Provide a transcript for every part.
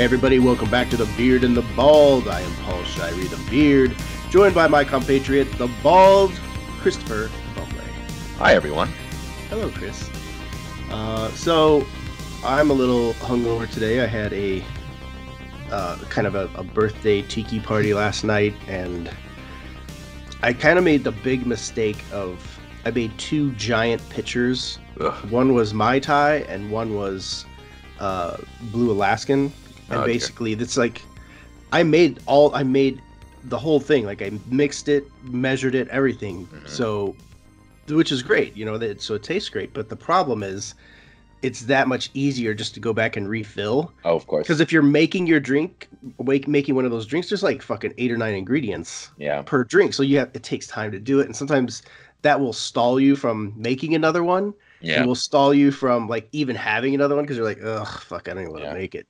Everybody, welcome back to The Beard and the Bald. I am Paul Shirey, the Beard, joined by my compatriot, the Bald, Christopher Bumbray. Hi, everyone. Hello, Chris. So, I'm a little hungover today. I had a kind of a birthday tiki party last night, and I kind of made the big mistake of, I made two giant pitchers. Ugh. One was Mai Tai, and one was Blue Alaskan. And basically, it's like I made the whole thing. Like I mixed it, measured it, everything. Mm-hmm. So, which is great, so it tastes great. But the problem is, it's that much easier just to go back and refill. Oh, of course. Because if you're making your drink, making one of those drinks, there's like fucking 8 or 9 ingredients per drink. So it takes time to do it, and sometimes that will stall you from making another one. Yeah. It will stall you from like even having another one because you're like, ugh, fuck, I don't even want to make it.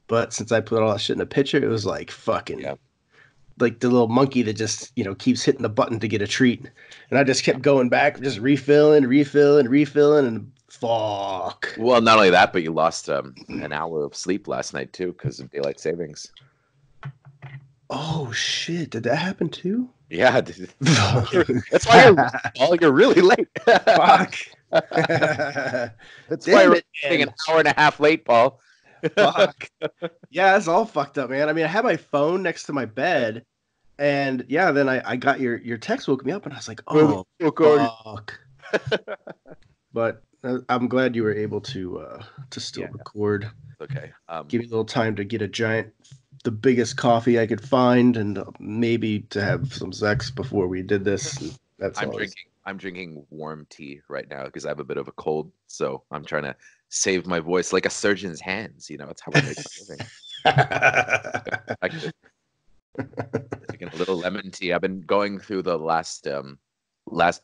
But since I put all that shit in a pitcher, it was like fucking like the little monkey that just, keeps hitting the button to get a treat. And I just kept going back, just refilling, and fuck. Well, not only that, but you lost an hour of sleep last night too because of daylight savings. Oh shit! Did that happen too? Yeah, dude. That's why you're really late. Fuck. That's why we're getting an hour and a half late, Paul. Fuck. Yeah, it's all fucked up, man. I mean, I had my phone next to my bed, and then I got your text woke me up, and I was like, oh, fuck. But I'm glad you were able to still record. Okay. Give me a little time to get the biggest coffee I could find, and maybe to have some sex before we did this. I'm drinking warm tea right now because I have a bit of a cold, so I'm trying to save my voice like a surgeon's hands. That's how we make my living. Taking a little lemon tea. I've been going through the last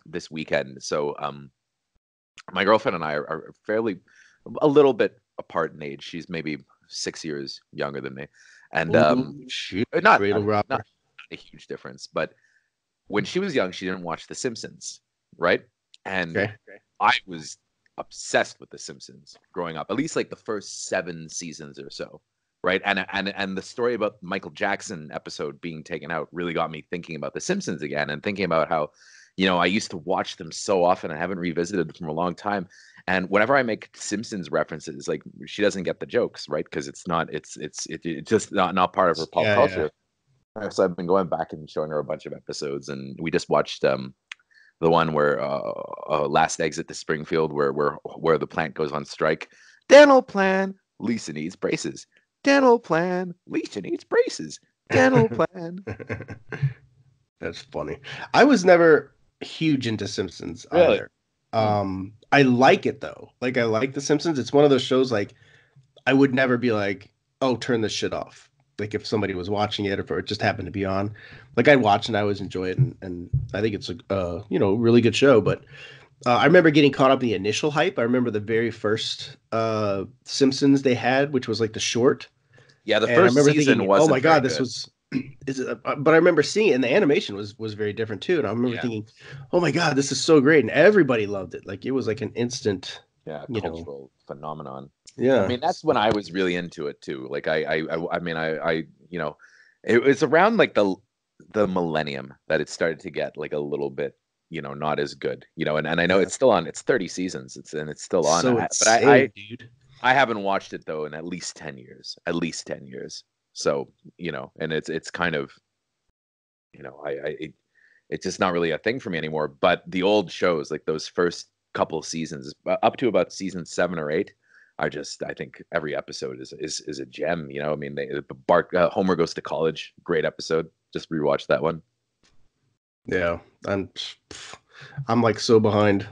this weekend. So my girlfriend and I are a little bit apart in age. She's maybe 6 years younger than me, and not a huge difference. But when she was young, she didn't watch The Simpsons, right? And I was obsessed with The Simpsons growing up, at least like the first 7 seasons or so, right? And the story about Michael Jackson episode being taken out really got me thinking about The Simpsons again, and thinking about how, I used to watch them so often. I haven't revisited them for a long time. And whenever I make Simpsons references, like she doesn't get the jokes, right? Because it's just not part of her pop culture. Yeah. So I've been going back and showing her a bunch of episodes, and we just watched the one where Last Exit to Springfield, where the plant goes on strike. Dental plan, Lisa needs braces. Dental plan, Lisa needs braces. Dental plan. That's funny. I was never huge into Simpsons either. I like it though. Like I like The Simpsons. It's one of those shows like I would never be like, oh, turn this shit off. Like if somebody was watching it, or it just happened to be on, like I'd watch and I always enjoy it, and I think it's a really good show. But I remember getting caught up in the initial hype. I remember the very first Simpsons they had, which was like the short. Yeah, the first season was. Oh my god, this was. But I remember seeing it, and the animation was very different too. And I remember thinking, oh my god, this is so great, and everybody loved it. Like it was like an instant, cultural phenomenon. Yeah, I mean that's when I was really into it too. Like I it was around like the millennium that it started to get like a little bit, not as good. And I know it's still on. It's 30 seasons. It's still on. So I haven't watched it though in at least 10 years. At least 10 years. So and it's kind of, it's just not really a thing for me anymore. But the old shows, like those first couple seasons, up to about season 7 or 8. I think every episode is a gem. I mean, Homer Goes to College, great episode. Just rewatched that one. Yeah, I'm like so behind.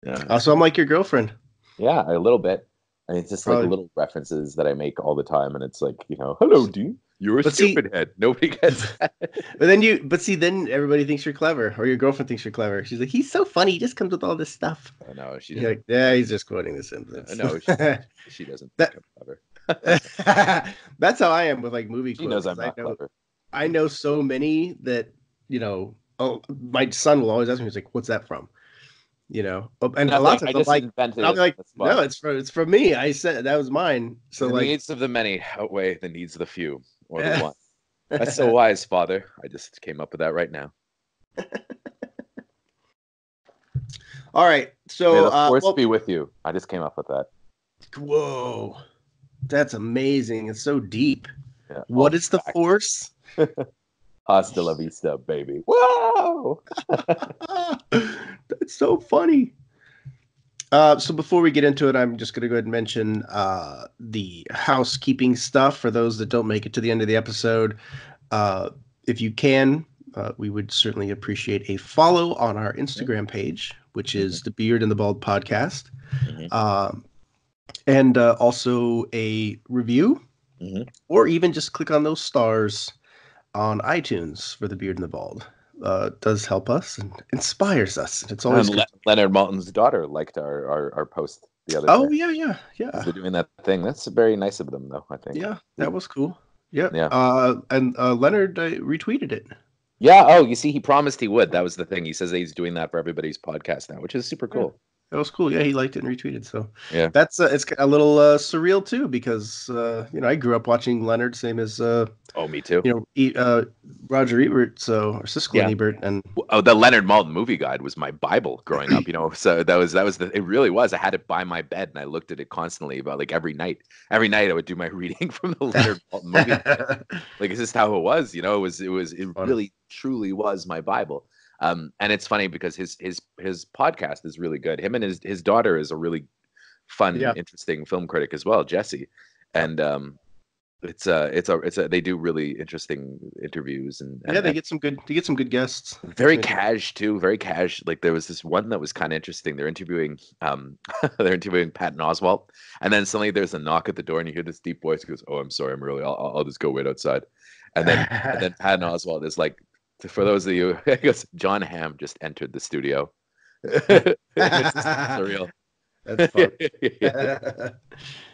Yeah. So I'm like your girlfriend. Yeah, a little bit. I mean, it's just like little references that I make all the time, and it's like, hello, dude. You're a stupid head. Nobody gets that. Then everybody thinks you're clever, or your girlfriend thinks you're clever. She's like, he's so funny. He just comes with all this stuff. Oh, no, she doesn't. Like, yeah, he's just quoting The Simpsons. No, she doesn't think I'm clever. That's how I am with like movie quotes. She knows I'm not clever. I know so many that, my son will always ask me, he's like, what's that from? And a lot of Nothing. I times I'm just like, invented I'll be it. like, That's no, fine. it's from me. I said that was mine. So The like, needs of the many outweigh the needs of the few, or the eh. one. That's so wise, Father. I just came up with that right now. All right. May So, the force well, be with you. I just came up with that. whoa, that's amazing. It's so deep. Yeah. What Oh, is the fact. force? Hasta la vista, baby. Whoa! That's so funny. So before we get into it, I'm just going to go ahead and mention the housekeeping stuff for those that don't make it to the end of the episode. Uh, if you can, we would certainly appreciate a follow on our Instagram page, which is the Beard and the Bald Podcast, Mm-hmm. and also a review, or even just click on those stars on iTunes for the Beard and the Bald. It does help us and inspires us, and it's always And good. Leonard Maltin's daughter liked our post the other Oh day. yeah. They're doing that thing. That's very nice of them, though, I think. Yeah, that was cool. Yep. Yeah. And Leonard retweeted it. Yeah. Oh, you see, he promised he would. That was the thing. He says that he's doing that for everybody's podcast now, which is super Yeah, cool. that was cool. Yeah, he liked it and retweeted. So Yeah. that's it's a little surreal too because I grew up watching Leonard, same as Oh, me too. Roger Ebert, or Siskel and Ebert, and Oh, the Leonard Maltin movie guide was my Bible growing up, So that was it really was. I had it by my bed and I looked at it constantly about like every night. Every night I would do my reading from the Leonard Maltin movie guide. Like, it's just how it was, it really truly was my Bible. And it's funny because his podcast is really good. Him and his daughter is a really fun, interesting film critic as well, Jesse. And they do really interesting interviews and they get some good guests. Very cash too, very cash. Like, there was this one that was kind of interesting. They're interviewing they're interviewing Patton Oswalt, and then suddenly there's a knock at the door and you hear this deep voice goes, "Oh, I'm sorry, I'll just go wait outside." And then Patton Oswalt is like, for those of you, he goes, "John Hamm just entered the studio." It's just surreal. That's fun.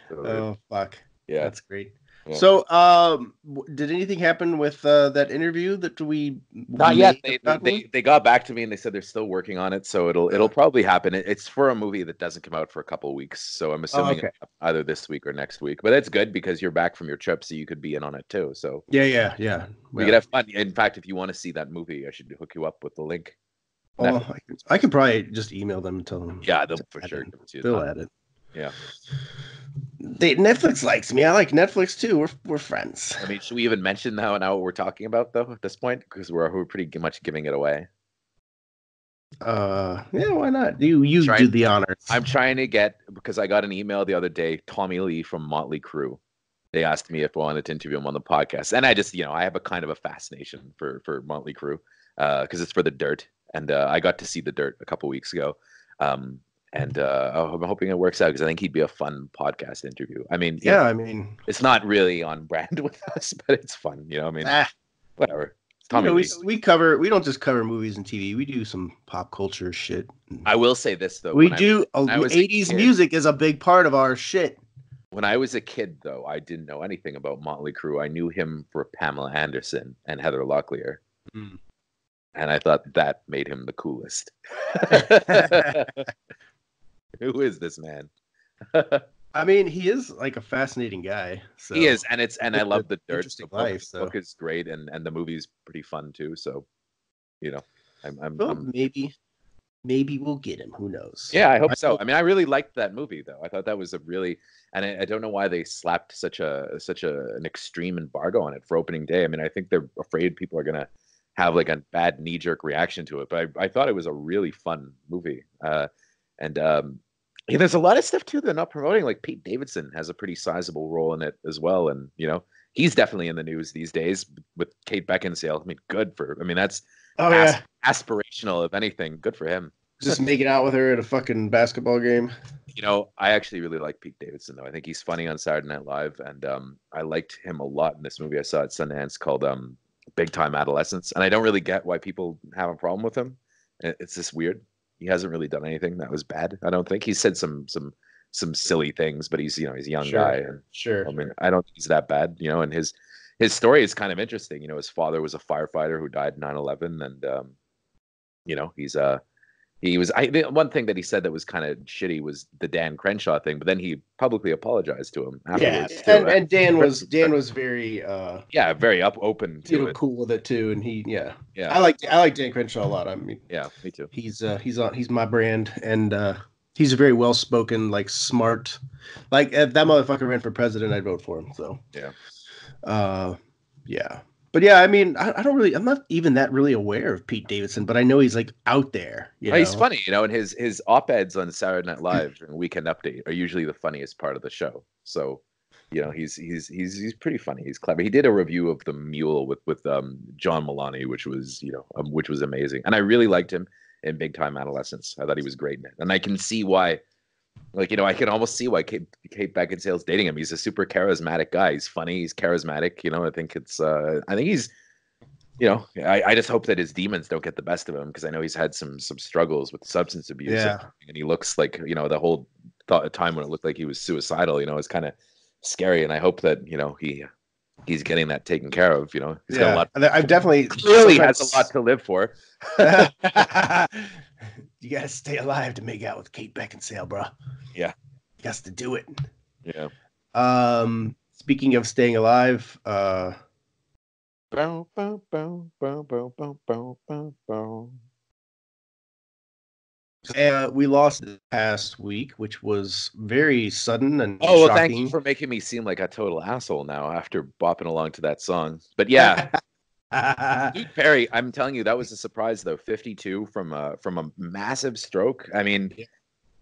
So, oh fuck. Yeah. That's great. Yeah. So, did anything happen with that interview that we Not yet. They got back to me and they said they're still working on it, so it'll probably happen. It's for a movie that doesn't come out for a couple of weeks, so I'm assuming either this week or next week. But it's good because you're back from your trip, so you could be in on it too. So yeah. We could have fun. In fact, if you want to see that movie, I should hook you up with the link. Oh, I can probably just email them and tell them. Yeah, they'll for sure. They'll add it. Yeah. Netflix likes me. I like Netflix too. We're friends. I mean, should we even mention now what we're talking about though at this point? Because we're pretty much giving it away. Yeah, why not? You do the honors. I'm trying to get, because I got an email the other day, Tommy Lee from Motley Crue. They asked me if I wanted to interview him on the podcast, and I just, I have a kind of a fascination for Motley Crue because it's for The Dirt, and I got to see The Dirt a couple weeks ago. And I'm hoping it works out because I think he'd be a fun podcast interview. I mean, I mean, it's not really on brand with us, but it's fun. Whatever. Tommy Lee. We don't just cover movies and TV. We do some pop culture shit. I will say this though. We do. 80s music is a big part of our shit. When I was a kid, though, I didn't know anything about Motley Crue. I knew him for Pamela Anderson and Heather Locklear. Mm. And I thought that made him the coolest. Who is this man? I mean, he is like a fascinating guy. So. He is, and I love The Dirt. The book is great, and the movie's pretty fun too. So, maybe we'll get him. Who knows? Yeah, I hope so. I mean, I really liked that movie, though. I thought that was and I don't know why they slapped such an extreme embargo on it for opening day. I mean, I think they're afraid people are gonna have like a bad knee-jerk reaction to it. But I thought it was a really fun movie. There's a lot of stuff too they're not promoting. Like Pete Davidson has a pretty sizable role in it as well, and he's definitely in the news these days with Kate Beckinsale. I mean, that's aspirational, if anything. Good for him. Just making out with her at a fucking basketball game. I actually really like Pete Davidson though. I think he's funny on Saturday Night Live, and I liked him a lot in this movie I saw at Sundance called Big Time Adolescence. And I don't really get why people have a problem with him. It's just weird. He hasn't really done anything that was bad. I don't think. He said some silly things, but he's he's a young guy. And, sure. I mean, I don't think he's that bad. And his story is kind of interesting. His father was a firefighter who died in 9/11, and he's He was. The one thing that he said that was kind of shitty was the Dan Crenshaw thing, but then he publicly apologized to him Yeah, afterwards too. and Dan was very Yeah, very open to it. cool with it too, and Yeah, I like Dan Crenshaw a lot. I mean, yeah, me too. he's my brand, and he's a very well spoken, like smart, like if that motherfucker ran for president, I'd vote for him. So Yeah. Yeah. But yeah, I mean, I'm not even that really aware of Pete Davidson, but I know he's like out there, He's funny, and his op-eds on Saturday Night Live during Weekend Update are usually the funniest part of the show. So, he's pretty funny. He's clever. He did a review of The Mule with John Mulaney, which was amazing, and I really liked him in Big Time Adolescence. I thought he was great in it, and I can see why. I can almost see why Kate Beckinsale's dating him. He's a super charismatic guy. He's funny. He's charismatic. I think he's, I just hope that his demons don't get the best of him, because I know he's had some struggles with substance abuse. Yeah. And he looks like, the whole time when it looked like he was suicidal, is kind of scary. And I hope that, he's getting that taken care of. He's got a lot. I've definitely Clearly has a lot to live for. You gotta stay alive to make out with Kate Beckinsale, bro. Yeah, you got to do it. Yeah. Speaking of staying alive, we lost this past week, which was very sudden and shocking. Well, thank you for making me seem like a total asshole now after bopping along to that song. But yeah. Luke Perry, I'm telling you, that was a surprise though. 52 from a massive stroke. I mean,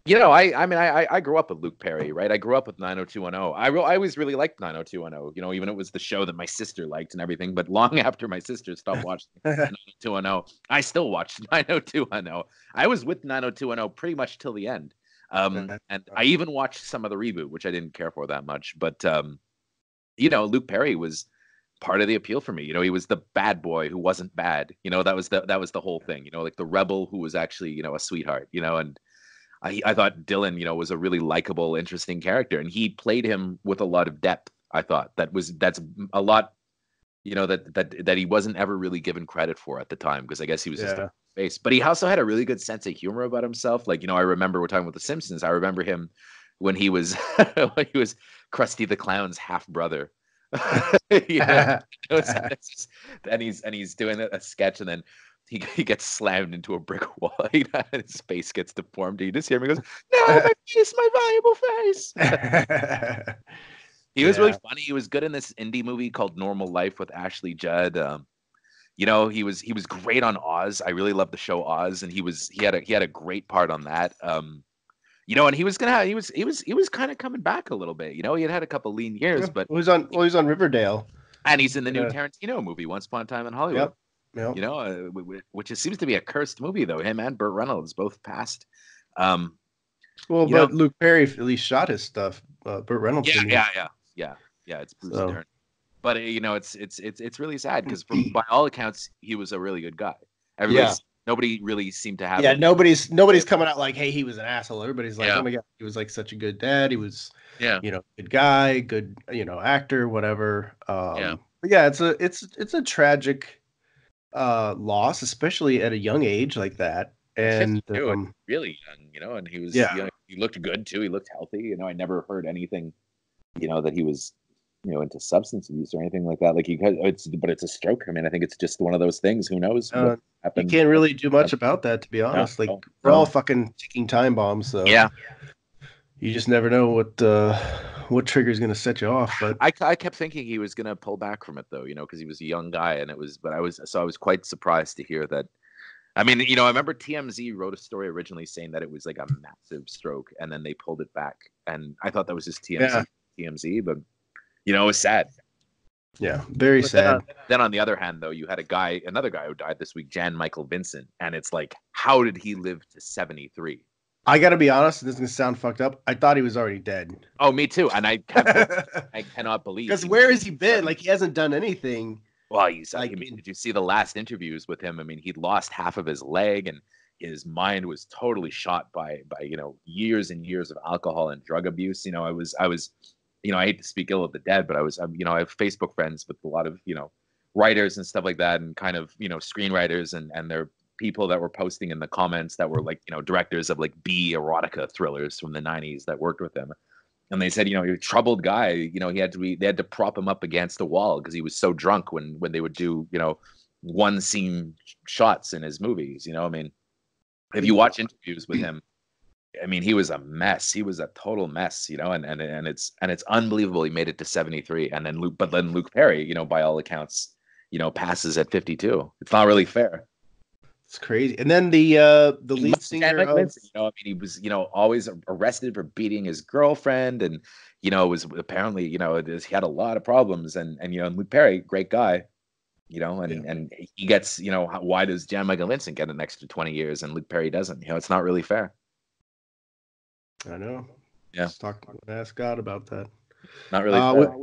I grew up with Luke Perry, right? I grew up with 90210. I always really liked 90210. Even it was the show that my sister liked and everything. But long after my sister stopped watching 90210, I still watched 90210. I was with 90210 pretty much till the end. And I even watched some of the reboot, which I didn't care for that much. But Luke Perry was part of the appeal for me. He was the bad boy who wasn't bad. That was the whole thing. Like the rebel who was actually a sweetheart. And I thought Dylan was a really likable, interesting character, and he played him with a lot of depth. I thought that's a lot. That he wasn't ever really given credit for at the time, because I guess he was just a face. But he also had a really good sense of humor about himself. Like I remember we're talking about the Simpsons. I remember him when he was Krusty the Clown's half brother. And he's doing a sketch, and then he gets slammed into a brick wall. His face gets deformed. You just hear him. He goes, "No, my face, my valuable face." He was really funny. He was good in this indie movie called Normal Life with Ashley Judd. He was great on Oz. I really loved the show Oz, and he had a great part on that. And he was kind of coming back a little bit. He had a couple lean years, but he's on Riverdale, and he's in the new Tarantino movie, Once Upon a Time in Hollywood. Yep. Which seems to be a cursed movie though. Him and Burt Reynolds both passed. But Luke Perry at least shot his stuff. Burt Reynolds. Yeah. It's Bruce Dern. But it's really sad, because by all accounts he was a really good guy. Nobody really seemed to have. Yeah, nobody's coming out like, hey, he was an asshole. Everybody's like, oh my god, he was like such a good dad. He was, good guy, good, actor, whatever. But yeah, it's a tragic loss, especially at a young age like that. And really young, and he was, he looked good too. He looked healthy. I never heard anything, that he was, into substance abuse or anything like that. Like but it's a stroke. I mean, I think it's just one of those things. Who knows? You can't really do much about that, to be honest. We're all fucking ticking time bombs. So you just never know what trigger is going to set you off. But I kept thinking he was going to pull back from it though, because he was a young guy, and I was quite surprised to hear that. I mean, I remember TMZ wrote a story originally saying that it was like a massive stroke, and then they pulled it back, and I thought that was just TMZ, but it was sad. Yeah, very sad. Then on the other hand, though, you had another guy who died this week, Jan Michael Vincent, and it's like, how did he live to 73? I got to be honest, this is going to sound fucked up. I thought he was already dead. Oh, me too. And I cannot believe. Because where has he been? Like, he hasn't done anything. Well, did you see the last interviews with him? I mean, he'd lost half of his leg, and his mind was totally shot by years and years of alcohol and drug abuse. I was I hate to speak ill of the dead, but I have Facebook friends with a lot of, writers and stuff like that, and kind of, screenwriters, and they're people that were posting in the comments that were like, directors of like B erotica thrillers from the 90s that worked with him. And they said, you're a troubled guy. They had to prop him up against a wall because he was so drunk when they would do, one scene shots in his movies. I mean, if you watch interviews with him, I mean, he was a mess. He was a total mess, and it's unbelievable he made it to 73. And then Luke Perry, by all accounts, passes at 52. It's not really fair. It's crazy. And then the lead singer of... I mean, he was, always arrested for beating his girlfriend, and was apparently, he had a lot of problems. And Luke Perry, great guy, and he gets, why does Jan Michael Vincent get an extra 20 years and Luke Perry doesn't? It's not really fair. I know. Yeah. Let's ask God about that. Not really fair.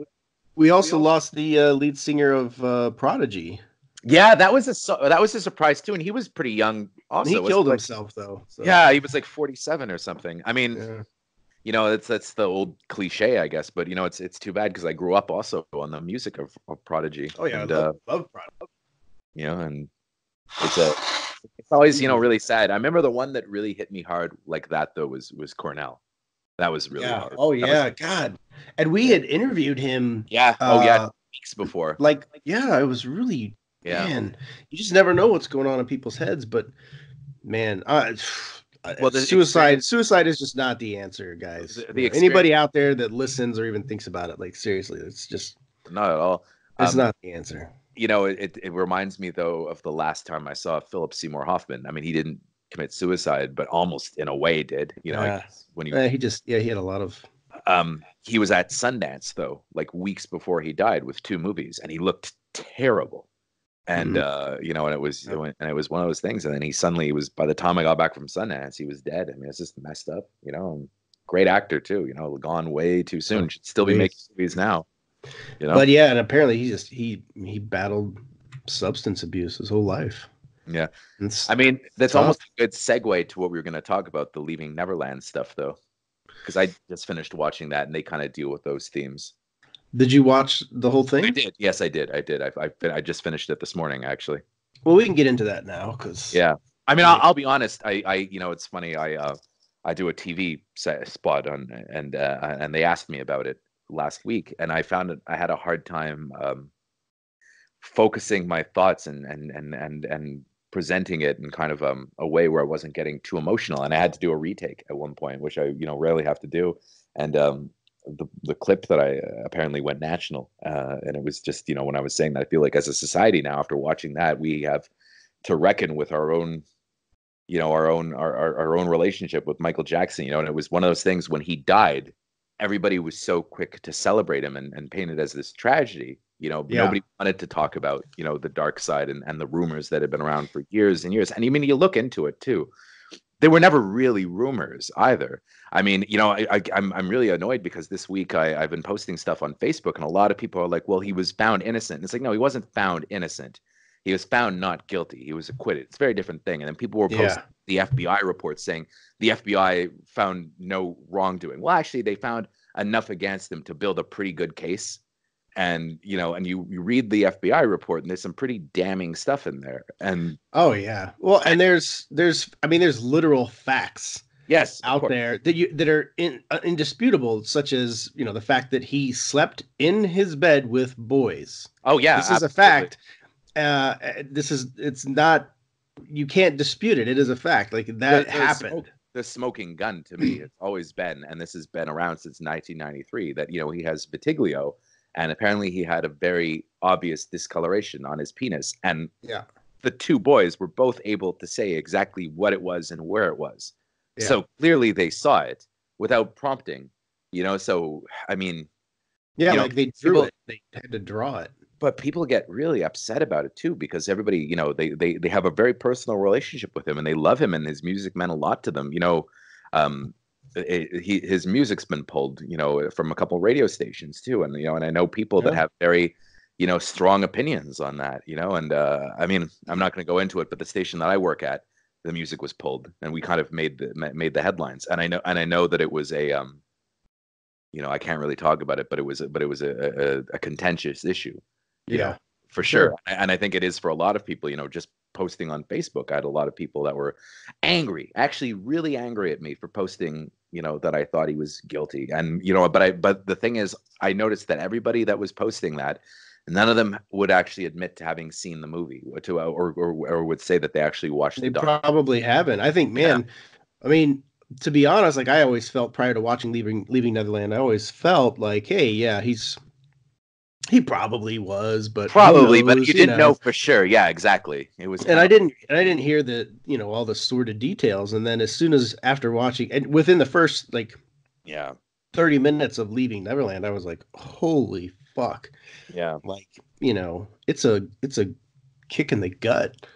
We also lost the lead singer of Prodigy. Yeah, that was a surprise too, and he was pretty young. Also, he killed himself though. So. Yeah, he was like 47 or something. I mean, that's the old cliche, I guess. But it's too bad because I grew up also on the music of Prodigy. Oh yeah, and, I love Prodigy. And it's always really sad. I remember the one that really hit me hard like that though was Cornell. That was really hard. Oh yeah, God. And we had interviewed him. Yeah. Weeks before. It was really. Yeah. Man, you just never know what's going on in people's heads. But man, suicide is just not the answer, guys. Anybody out there that listens or even thinks about it, like seriously, it's just not at all. It's not the answer. It reminds me though of the last time I saw Philip Seymour Hoffman. I mean, he didn't commit suicide, but almost in a way did. When he had a lot of. He was at Sundance though, like weeks before he died, with 2 movies, and he looked terrible. And and it was one of those things. And then he was, by the time I got back from Sundance, he was dead. I mean, it's just messed up. Great actor too. Gone way too soon. Should still be making movies now. But yeah, and apparently he battled substance abuse his whole life. Yeah, I mean that's tough. Almost a good segue to what we were going to talk about, the Leaving Neverland stuff, though, because I just finished watching that, and they kind of deal with those themes. Did you watch the whole thing? I did. Yes, I did. I just finished it this morning, actually. Well, we can get into that now, because I mean, I'll be honest. I it's funny. I do a TV spot on, and they asked me about it last week, and I found that I had a hard time focusing my thoughts and presenting it in kind of a way where I wasn't getting too emotional, and I had to do a retake at one point, which I rarely have to do, and the clip that I apparently went national, and it was just when I was saying that, I feel like as a society now, after watching that, we have to reckon with our own our own relationship with Michael Jackson, and it was one of those things. When he died, everybody was so quick to celebrate him and paint it as this tragedy. Nobody wanted to talk about the dark side and the rumors that had been around for years and years. And I mean, you look into it too, they were never really rumors either. I mean, I'm really annoyed because this week I've been posting stuff on Facebook, and a lot of people are like, well, he was found innocent. And it's like, no, he wasn't found innocent. He was found not guilty. He was acquitted. It's a very different thing. And then people were posting the FBI reports saying the FBI found no wrongdoing. Well, actually, they found enough against him to build a pretty good case. And and you read the FBI report, and there's some pretty damning stuff in there. And well, and there's literal facts out there that are indisputable, such as the fact that he slept in his bed with boys. Oh yeah, this is a fact. It's not, you can't dispute it. It is a fact. Like that happened. The smoking gun to me, it's always been, and this has been around since 1993, that he has vitiglio. And apparently he had a very obvious discoloration on his penis. And the 2 boys were both able to say exactly what it was and where it was. Yeah. So clearly they saw it without prompting, So, I mean... like they drew it. They had to draw it. But people get really upset about it, too, because everybody, they have a very personal relationship with him, and they love him, and his music meant a lot to them. His music's been pulled, from a couple radio stations too, and and I know people that have very, strong opinions on that, and I mean, I'm not going to go into it, but the station that I work at, the music was pulled, and we kind of made the headlines, and I know that it was a, I can't really talk about it, but it was a contentious issue, for sure, and I think it is for a lot of people, just posting on Facebook. I had a lot of people that were angry, actually really angry at me for posting, that I thought he was guilty. And but the thing is, I noticed that everybody that was posting that, none of them would actually admit to having seen the movie, or would say that they actually watched They the documentary. probably haven't. I think, man, I mean, to be honest, like I always felt prior to watching Leaving Neverland, I always felt like, hey, yeah, he probably was, but Probably, who but knows, you didn't know for sure. Yeah, exactly. It was And I didn't hear the, all the sordid details. And then as soon as after watching, and within the first like 30 minutes of Leaving Neverland, I was like, holy fuck. Yeah. Like, it's a kick in the gut.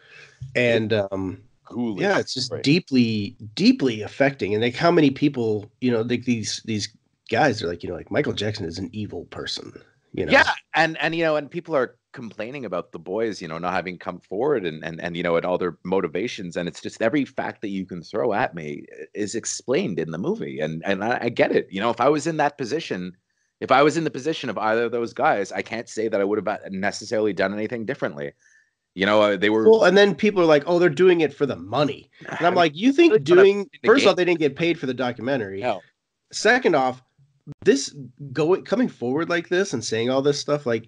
And yeah, it's just deeply, deeply affecting. And like how many people, like these guys are like, like Michael Jackson is an evil person. Yeah, and people are complaining about the boys, not having come forward and all their motivations, and it's just every fact that you can throw at me is explained in the movie, and I get it. If I was in that position, if I was in the position of either of those guys, I can't say that I would have necessarily done anything differently. They were well, and then people are like, oh, they're doing it for the money, and I'm like, you think first off, they didn't get paid for the documentary. No. Second off, this coming forward like this and saying all this stuff, like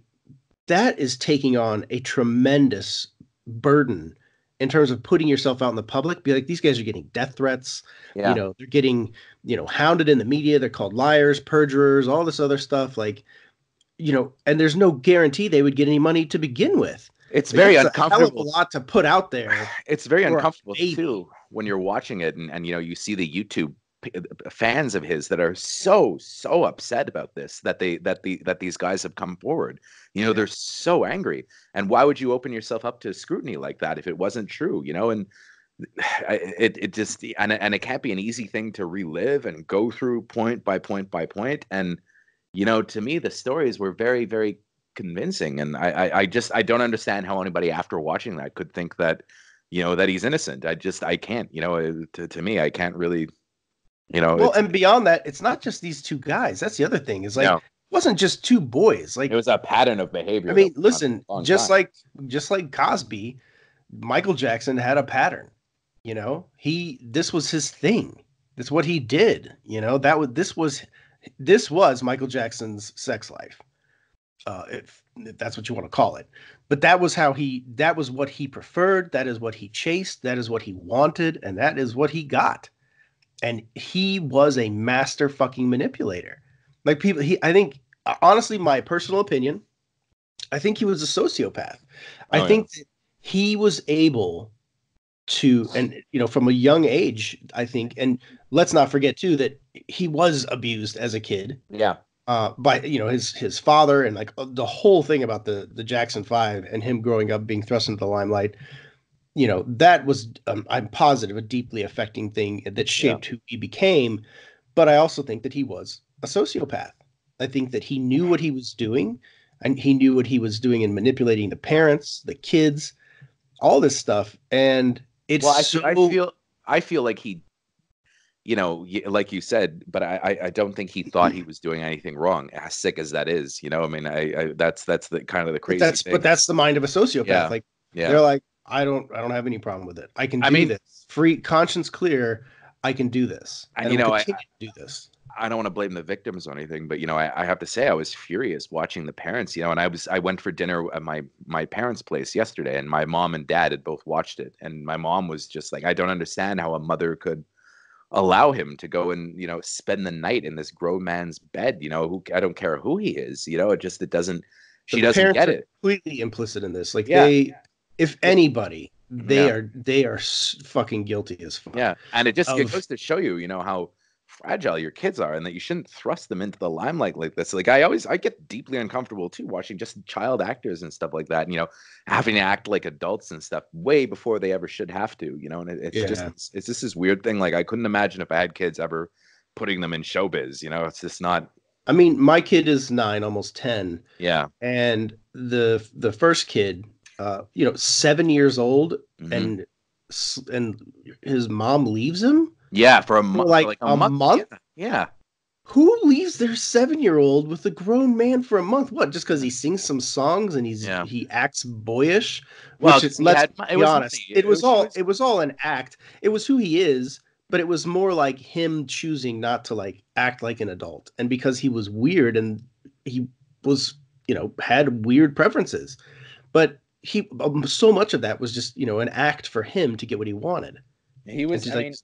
that is taking on a tremendous burden in terms of putting yourself out in the public. Be like, these guys are getting death threats. They're getting, hounded in the media. They're called liars, perjurers, all this other stuff. Like, and there's no guarantee they would get any money to begin with. It's very uncomfortable. A hell of a lot to put out there. It's very uncomfortable too when you're watching it and you see the YouTube fans of his that are so upset about this, that these guys have come forward. They're so angry. And why would you open yourself up to scrutiny like that if it wasn't true? And it just and it can't be an easy thing to relive and go through point by point by point. And to me, the stories were very, very convincing. And I don't understand how anybody after watching that could think that that he's innocent. I can't. To me, I can't really. Well, and beyond that, it's not just these two guys. That's the other thing. Is like it wasn't just two boys. Like it was a pattern of behavior. I mean, listen, just like Cosby, Michael Jackson had a pattern. This was his thing. That's what he did. This was Michael Jackson's sex life, if that's what you want to call it. But that was what he preferred. That is what he chased. That is what he wanted, and that is what he got. And he was a master fucking manipulator. Like I think, honestly, my personal opinion, I think he was a sociopath. I think that he was able to, and, from a young age, I think, and let's not forget too, that he was abused as a kid. Yeah. By, his father, and like the whole thing about the Jackson 5 and him growing up being thrust into the limelight. That was, I'm positive, a deeply affecting thing that shaped who he became. But I also think that he was a sociopath. I think that he knew what he was doing, and he knew what he was doing in manipulating the parents, the kids, all this stuff. And it's I feel like he, like you said, but I don't think he thought he was doing anything wrong, as sick as that is. I mean, that's the kind of the crazy thing. But that's the mind of a sociopath. Yeah. Like they're like, I don't have any problem with it. I can do this. Free, conscience clear. I can do this. And I do this. I don't want to blame the victims or anything, but I have to say I was furious watching the parents. And I went for dinner at my parents' place yesterday, and my mom and dad had both watched it, and my mom was just like, I don't understand how a mother could allow him to go and spend the night in this grown man's bed. I don't care who he is. It doesn't. She doesn't get it. Completely implicit in this. Like if anybody, they are fucking guilty as fuck. Yeah, and it goes to show you, how fragile your kids are, and that you shouldn't thrust them into the limelight like this. Like I get deeply uncomfortable too watching just child actors and stuff like that. And, having to act like adults and stuff way before they ever should have to. And it's just this weird thing. Like I couldn't imagine if I had kids ever putting them in showbiz. It's just not. I mean, my kid is 9, almost 10. Yeah, and the first kid. 7 years old, and his mom leaves him. Yeah, for a month. Like a month. Yeah. who leaves their 7-year-old with a grown man for a month? What? Just because he sings some songs and Yeah. he acts boyish? Well, Which because he let's had it be was honest, money. it was all an act. It was who he is, but it was more like him choosing not to like act like an adult, and because he was weird and he was had weird preferences, but he so much of that was just an act for him to get what he wanted, He and was. she's I like,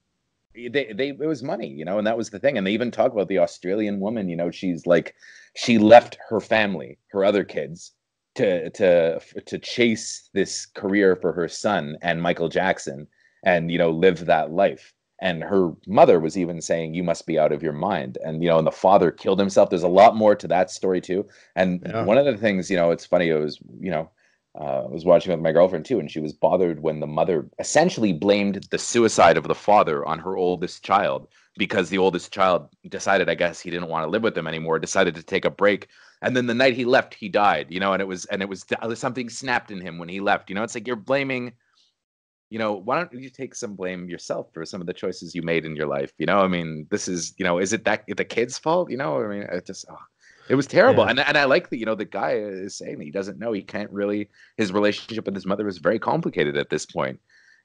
mean, they it was money, and that was the thing. And they even talk about the Australian woman. She's like, she left her family, her other kids, to chase this career for her son and Michael Jackson, and live that life. And her mother was even saying, "You must be out of your mind." And the father killed himself. There's a lot more to that story too. And yeah, one of the things, it's funny. It was, I was watching with my girlfriend too, and she was bothered when the mother essentially blamed the suicide of the father on her oldest child because the oldest child decided, I guess, he didn't want to live with them anymore, decided to take a break, and then the night he left, he died. And it was something snapped in him when he left. It's like you're blaming. Why don't you take some blame yourself for some of the choices you made in your life? I mean, this is it that the kid's fault? I mean, it just. Oh. It was terrible, yeah, and I like that. The guy is saying that he doesn't know. He can't really. His relationship with his mother is very complicated at this point.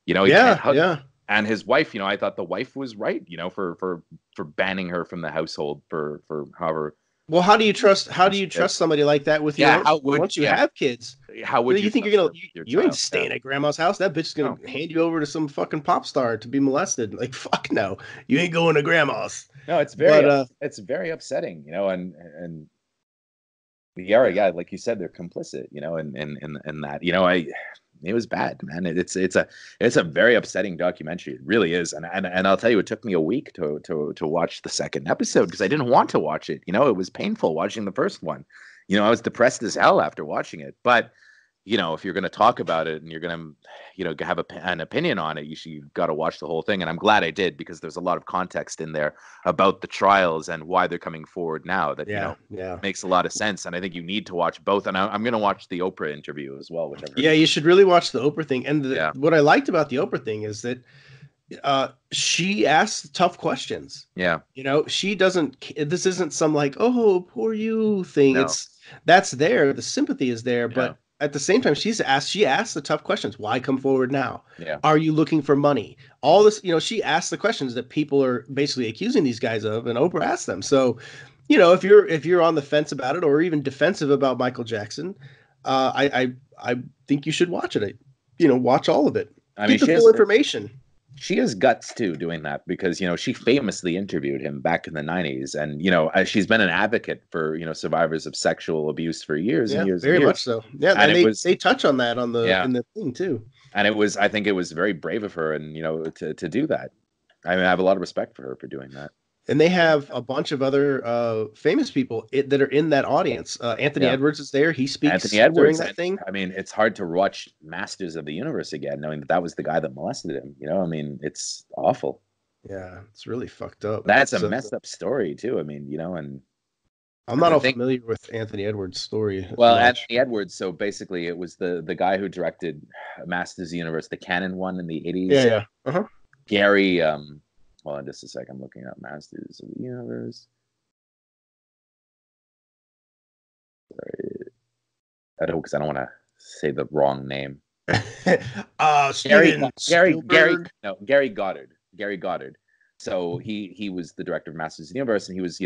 He can't hug. yeah. And his wife. I thought the wife was right. For banning her from the household for however. Well, how do you trust somebody like that with your Yeah, own how would once you have kids? how would you You think trust you're gonna your you ain't child? Yeah. staying at grandma's house. That bitch is gonna No, hand you over to some fucking pop star to be molested. Like, fuck no, you ain't going to grandma's. no, But it's very upsetting. And yeah, like you said, they're complicit, in that. It was bad, man. It's a very upsetting documentary. It really is. And I'll tell you, it took me a week to watch the second episode because I didn't want to watch it. It was painful watching the first one. I was depressed as hell after watching it. But if you're going to talk about it and you're going to, have an opinion on it, you've got to watch the whole thing. And I'm glad I did because there's a lot of context in there about the trials and why they're coming forward now that, yeah. makes a lot of sense. And I think you need to watch both. And I'm going to watch the Oprah interview as well, which I've heard. Yeah, you should really watch the Oprah thing. And Yeah. what I liked about the Oprah thing is that she asks tough questions. Yeah. She doesn't. This isn't some like, oh, poor you thing. No. That's there. The sympathy is there, Yeah. but at the same time, she asks the tough questions. Why come forward now? Yeah. Are you looking for money? All this, she asks the questions that people are basically accusing these guys of, and Oprah asks them. So, if you're on the fence about it or even defensive about Michael Jackson, I think you should watch it. Watch all of it. I mean, Get the full information. She has guts too doing that because she famously interviewed him back in the 90s, and she's been an advocate for survivors of sexual abuse for years and years very and years. much so. Yeah, and they touch on that in the thing too. And I think it was very brave of her, and to do that. I mean, I have a lot of respect for her for doing that. And they have a bunch of other famous people that are in that audience. Anthony Edwards is there. He speaks Anthony Edwards, during that thing. I mean, it's hard to watch Masters of the Universe again, knowing that was the guy that molested him. I mean, it's awful. Yeah, it's really fucked up. That's a messed up story too. I mean, and I'm not all familiar with Anthony Edwards' story. Well, Anthony Edwards. So basically, it was the guy who directed Masters of the Universe, the canon one in the 80s. Yeah. Uh-huh. Gary. Hold on just a sec. I'm looking up Masters of the Universe. Sorry. Because I don't want to say the wrong name. Gary Goddard. Gary Goddard. So he was the director of Masters of the Universe, and he was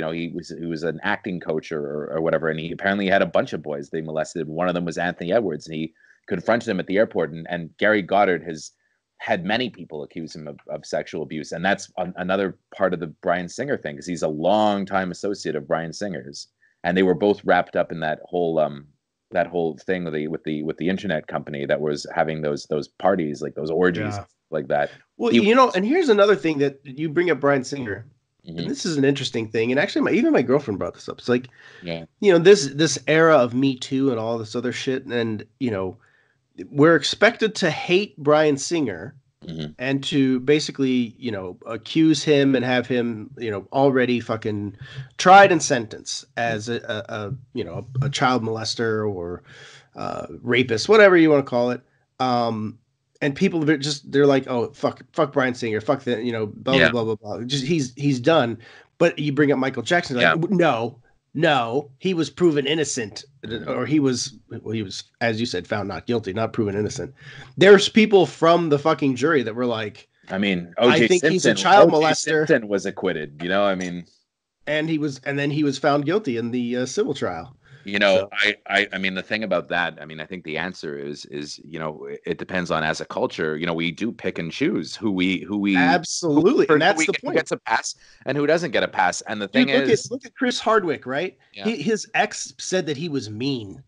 an acting coach or whatever, and he apparently had a bunch of boys they molested. One of them was Anthony Edwards, and he confronted him at the airport, and Gary Goddard has had many people accuse him of sexual abuse, and that's another part of the Bryan Singer thing, because he's a long-time associate of Bryan Singer's, and they were both wrapped up in that whole thing with the internet company that was having those parties, like those orgies, like that. Well, and here's another thing that you bring up, Bryan Singer, and this is an interesting thing, and actually even my girlfriend brought this up. It's like, this era of Me Too and all this other shit, and we're expected to hate Bryan Singer and to basically, accuse him and have him, already fucking tried and sentenced as a child molester or rapist, whatever you want to call it. And people they're like, oh, fuck Bryan Singer, fuck the, blah, blah, blah, blah, blah. Just he's done. But you bring up Michael Jackson, like, no, he was proven innocent, or he was, as you said, found not guilty, not proven innocent. There's people from the fucking jury that were like, I mean, I think he's a child molester. Simpson was acquitted, you know, I mean. And then he was found guilty in the civil trial. You know, so. I mean, the thing about that, I mean, I think the answer is, you know, it depends on, as a culture, you know, we do pick and choose who we absolutely, and that's the point. Who gets a pass and who doesn't get a pass. And the thing is, look at Chris Hardwick, right? Yeah. His ex said that he was mean,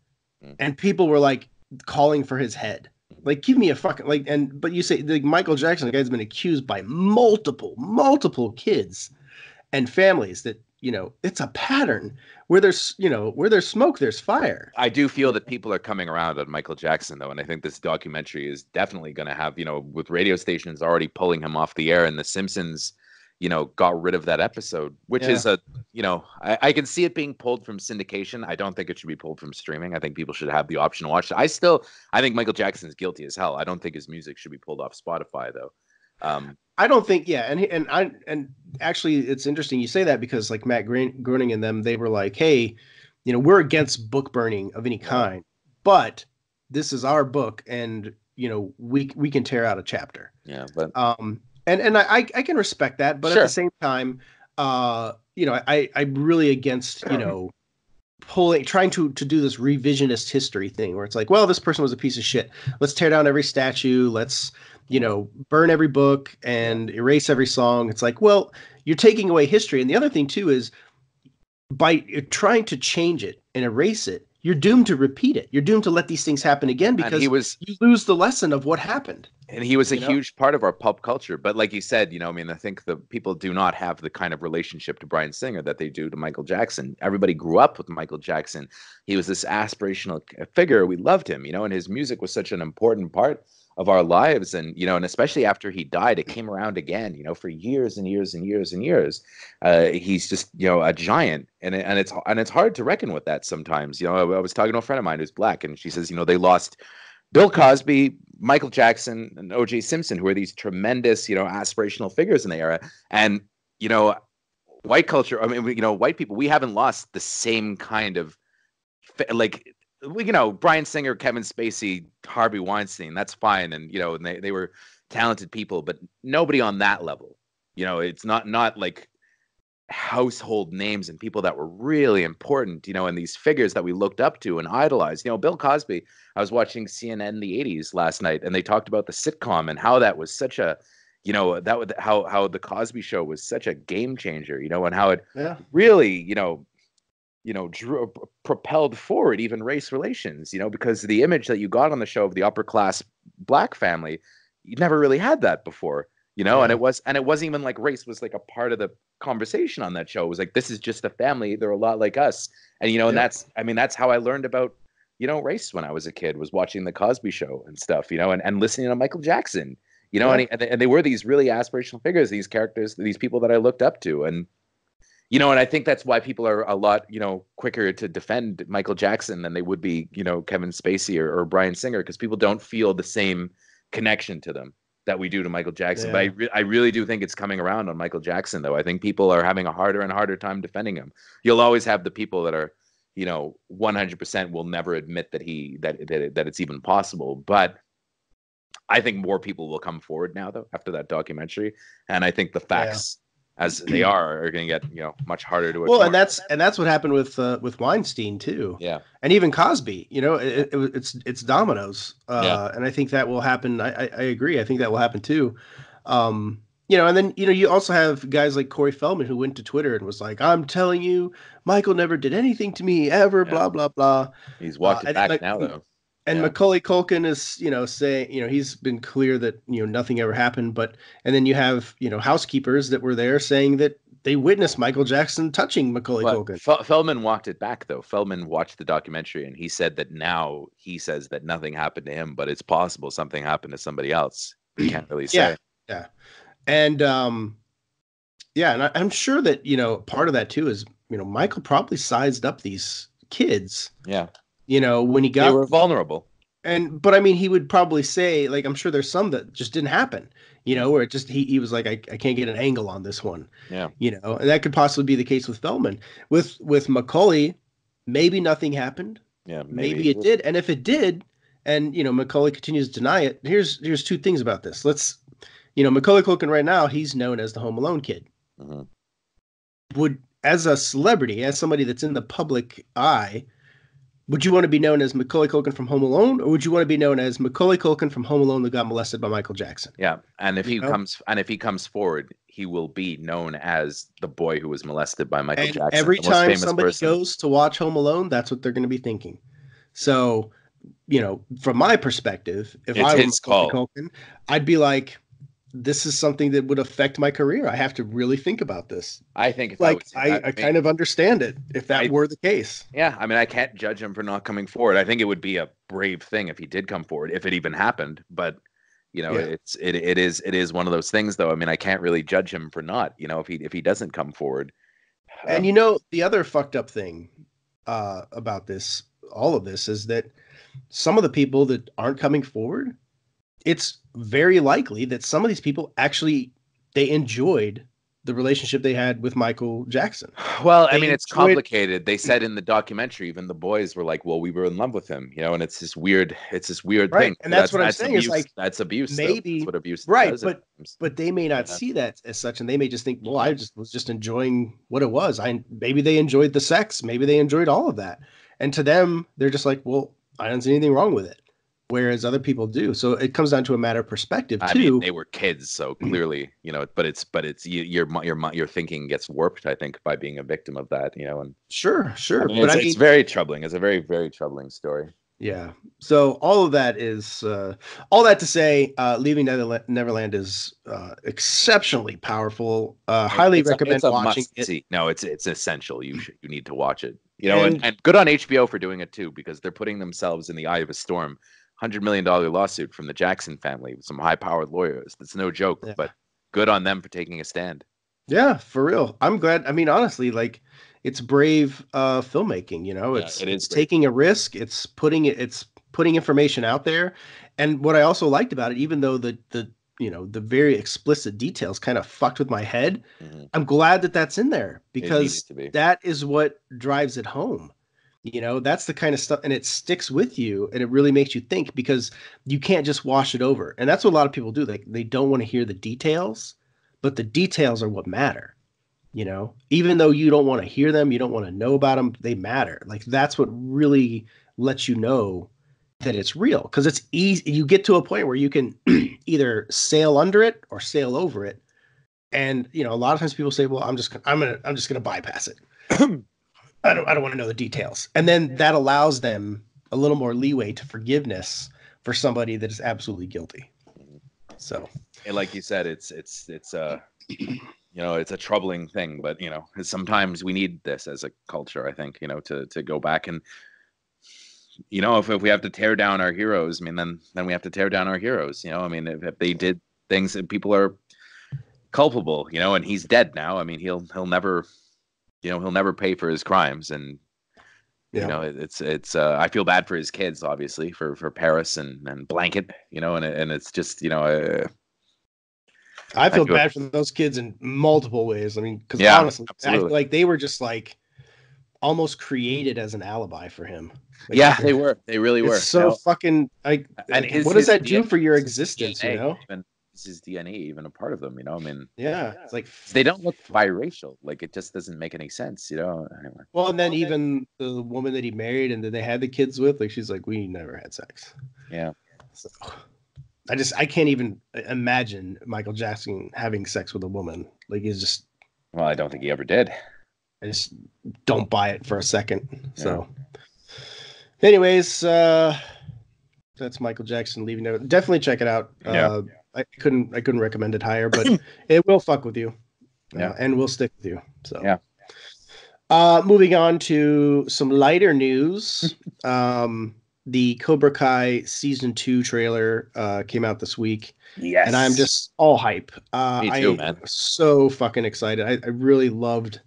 and people were like calling for his head. Like, give me a fucking but you say, like, Michael Jackson, the guy's been accused by multiple kids and families that, you know, it's a pattern where there's smoke, there's fire. I do feel that people are coming around on Michael Jackson, though. And I think this documentary is definitely going to have, you know, with radio stations already pulling him off the air, and the Simpsons, you know, got rid of that episode, which is you know, I can see it being pulled from syndication. I don't think it should be pulled from streaming. I think people should have the option to watch it. I think Michael Jackson is guilty as hell. I don't think his music should be pulled off Spotify, though. I don't think, and actually, it's interesting you say that, because like Matt Groening and them, they were like, hey, you know, we're against book burning of any kind, but this is our book, and you know, we can tear out a chapter. Yeah, but and I can respect that, but sure. At the same time, you know, I'm really against, you know, trying to do this revisionist history thing where it's like, well, this person was a piece of shit. Let's tear down every statue. Let's, you know, burn every book and erase every song. It's like, well, you're taking away history. And the other thing too is, by trying to change it and erase it, you're doomed to repeat it. You're doomed to let these things happen again, because you lose the lesson of what happened. And he was a huge part of our pop culture. But like you said, you know, I mean, I think the people do not have the kind of relationship to Bryan Singer that they do to Michael Jackson. Everybody grew up with Michael Jackson. He was this aspirational figure. We loved him, you know, and his music was such an important part of our lives. And, you know, and especially after he died, it came around again, you know, for years and years and years and years. He's just, you know, a giant, and it's hard to reckon with that sometimes. You know, I was talking to a friend of mine who's black, and she says, you know, they lost Bill Cosby, Michael Jackson, and O.J. Simpson, who are these tremendous, you know, aspirational figures in the era. And, you know, white culture, I mean, you know, white people, we haven't lost the same kind of, like, you know, Bryan Singer, Kevin Spacey, Harvey Weinstein, that's fine. And, you know, and they were talented people, but nobody on that level. You know, it's not like household names and people that were really important, you know, and these figures that we looked up to and idolized. You know, Bill Cosby, I was watching CNN in the 80s last night, and they talked about the sitcom and how that was such a, you know, that was how the Cosby Show was such a game changer, you know, and how it really, you know, propelled forward even race relations, you know, because the image that you got on the show of the upper class black family, you never really had that before, you know, and it wasn't even like race was like a part of the conversation on that show. It was like, this is just a family. They're a lot like us. And, you know, and that's how I learned about, you know, race when I was a kid, was watching the Cosby Show and stuff, you know, and listening to Michael Jackson, you know, and they were these really aspirational figures, these characters, these people that I looked up to. And, you know, and I think that's why people are a lot, you know, quicker to defend Michael Jackson than they would be, you know, Kevin Spacey or Bryan Singer, because people don't feel the same connection to them that we do to Michael Jackson. Yeah. But I really do think it's coming around on Michael Jackson, though. I think people are having a harder and harder time defending him. You'll always have the people that are, you know, 100% will never admit that that it's even possible. But I think more people will come forward now, though, after that documentary. And I think the facts, as they are going to get, you know, much harder to ignore. Well, and that's what happened with Weinstein too. Yeah, and even Cosby. You know, it's dominoes. And I think that will happen. I agree. I think that will happen too. You know, and then, you know, you also have guys like Corey Feldman, who went to Twitter and was like, "I'm telling you, Michael never did anything to me ever." Blah blah blah. He's walked it back now, though. And Macaulay Culkin is, you know, saying, you know, he's been clear that, you know, nothing ever happened. And then you have, you know, housekeepers that were there saying that they witnessed Michael Jackson touching Macaulay Culkin. Feldman walked it back, though. Feldman watched the documentary, and he said that now he says that nothing happened to him, but it's possible something happened to somebody else. You can't really say. Yeah. And, and I'm sure that, you know, part of that too is, you know, Michael probably sized up these kids. Yeah. You know, when he got... They were vulnerable. But I mean, he would probably say, like, I'm sure there's some that just didn't happen, where it just, he was like, I can't get an angle on this one, Yeah. and that could possibly be the case with Feldman. With Macaulay, maybe nothing happened. Yeah, Maybe it did. And if it did, and, Macaulay continues to deny it, here's two things about this. Macaulay Culkin right now, he's known as the Home Alone kid. Mm-hmm. As a celebrity, as somebody that's in the public eye, would you want to be known as Macaulay Culkin from Home Alone, or would you want to be known as Macaulay Culkin from Home Alone that got molested by Michael Jackson? Yeah, and if he comes forward, he will be known as the boy who was molested by Michael Jackson. Every time somebody goes to watch Home Alone, that's what they're going to be thinking. So, from my perspective, if I were Macaulay Culkin, I'd be like, this is something that would affect my career. I have to really think about this. I think if I kind of understand it if that were the case. Yeah, I mean, I can't judge him for not coming forward. I think it would be a brave thing if he did come forward, if it even happened. But it is one of those things, though. I mean, I can't really judge him for not. If he doesn't come forward. And the other fucked up thing about all of this, is that some of the people that aren't coming forward, it's very likely that some of these people actually, they enjoyed the relationship they had with Michael Jackson. Well, I mean, it's complicated. They said in the documentary, even the boys were like, well, we were in love with him, and it's this weird thing. And that's what I'm saying. Abuse. Is like, that's abuse. Maybe that's what abuse does. Right. But they may not see that as such. And they may just think, well, I was just enjoying what it was. Maybe they enjoyed the sex. Maybe they enjoyed all of that. And to them, they're just like, well, I don't see anything wrong with it. Whereas other people do. So it comes down to a matter of perspective too. I mean, they were kids, so clearly, but it's your thinking gets warped, I think, by being a victim of that, and sure. I mean, it's very troubling. It's a very, very troubling story. Yeah. So all of that is all that to say, Leaving Neverland is exceptionally powerful. Highly recommend watching it. No, it's essential. You need to watch it. And good on HBO for doing it too, because they're putting themselves in the eye of a storm. $100 million lawsuit from the Jackson family with some high-powered lawyers. That's no joke, but good on them for taking a stand. Yeah, for real. I'm glad. I mean, honestly, like, it's brave filmmaking. It's taking a risk. It's putting information out there. And what I also liked about it, even though the very explicit details kind of fucked with my head, I'm glad that that's in there, because that is what drives it home. That's the kind of stuff, and it sticks with you, and it really makes you think, because you can't just wash it over. And that's what a lot of people do. They don't want to hear the details, but the details are what matter. Even though you don't want to hear them, you don't want to know about them, they matter. Like, that's what really lets you know that it's real, because it's easy. You get to a point where you can either sail under it or sail over it. And, a lot of times people say, well, I'm just going to bypass it. I don't want to know the details. And then that allows them a little more leeway to forgiveness for somebody that is absolutely guilty. So, and like you said, it's it's a troubling thing, but sometimes we need this as a culture, I think, to go back and, if we have to tear down our heroes, I mean, then we have to tear down our heroes. I mean, if they did things that people are culpable, and he's dead now, I mean, he'll never pay for his crimes. And it's I feel bad for his kids, obviously, for Paris and Blanket, and it's just, I feel bad for those kids in multiple ways. I mean, because honestly, absolutely. I feel like they were just like almost created as an alibi for him. Like, they were. They really were. So fucking like, and what does that do for your existence? Is his DNA even a part of them? I mean, it's like they don't look biracial. Like, it just doesn't make any sense. Anyway. Well, and then even the woman that he married and that they had the kids with, like, she's like, we never had sex. Yeah. So I can't even imagine Michael Jackson having sex with a woman. Like, he's just. Well, I don't think he ever did. I just don't buy it for a second. Yeah. So, anyways, that's Michael Jackson Leaving Neverland. Definitely check it out. Yeah. I couldn't recommend it higher, but it will fuck with you. And will stick with you. So moving on to some lighter news. The Cobra Kai season 2 trailer came out this week. Yes. And I'm just all hype. Me too, man. So fucking excited. I really loved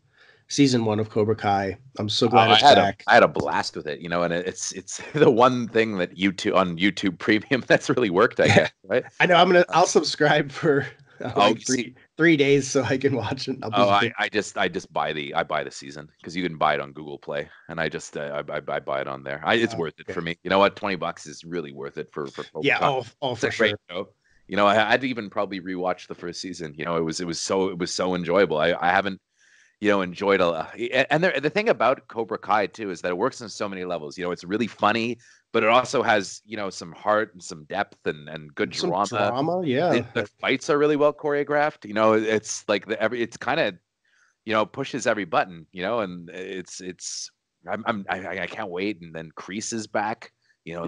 season 1 of Cobra Kai. I'm so glad it's back. I had a blast with it, you know, and it's the one thing that YouTube Premium that's really worked, I guess, right? I know. I'll subscribe for like 3 days so I can watch it. I just buy the season because you can buy it on Google Play, and I just I buy it on there. It's worth it for me. You know what? $20 is really worth it for yeah. For sure. Show. You know, I'd even probably rewatch the first season. You know, it was so enjoyable. I haven't, you know, enjoyed a lot. And the thing about Cobra Kai too is that it works on so many levels. You know, it's really funny, but it also has, you know, some heart and some depth and good drama. Yeah. The fights are really well choreographed. You know, it's like it's kind of, you know, pushes every button. You know, and I can't wait. And then Kreese is back. You know,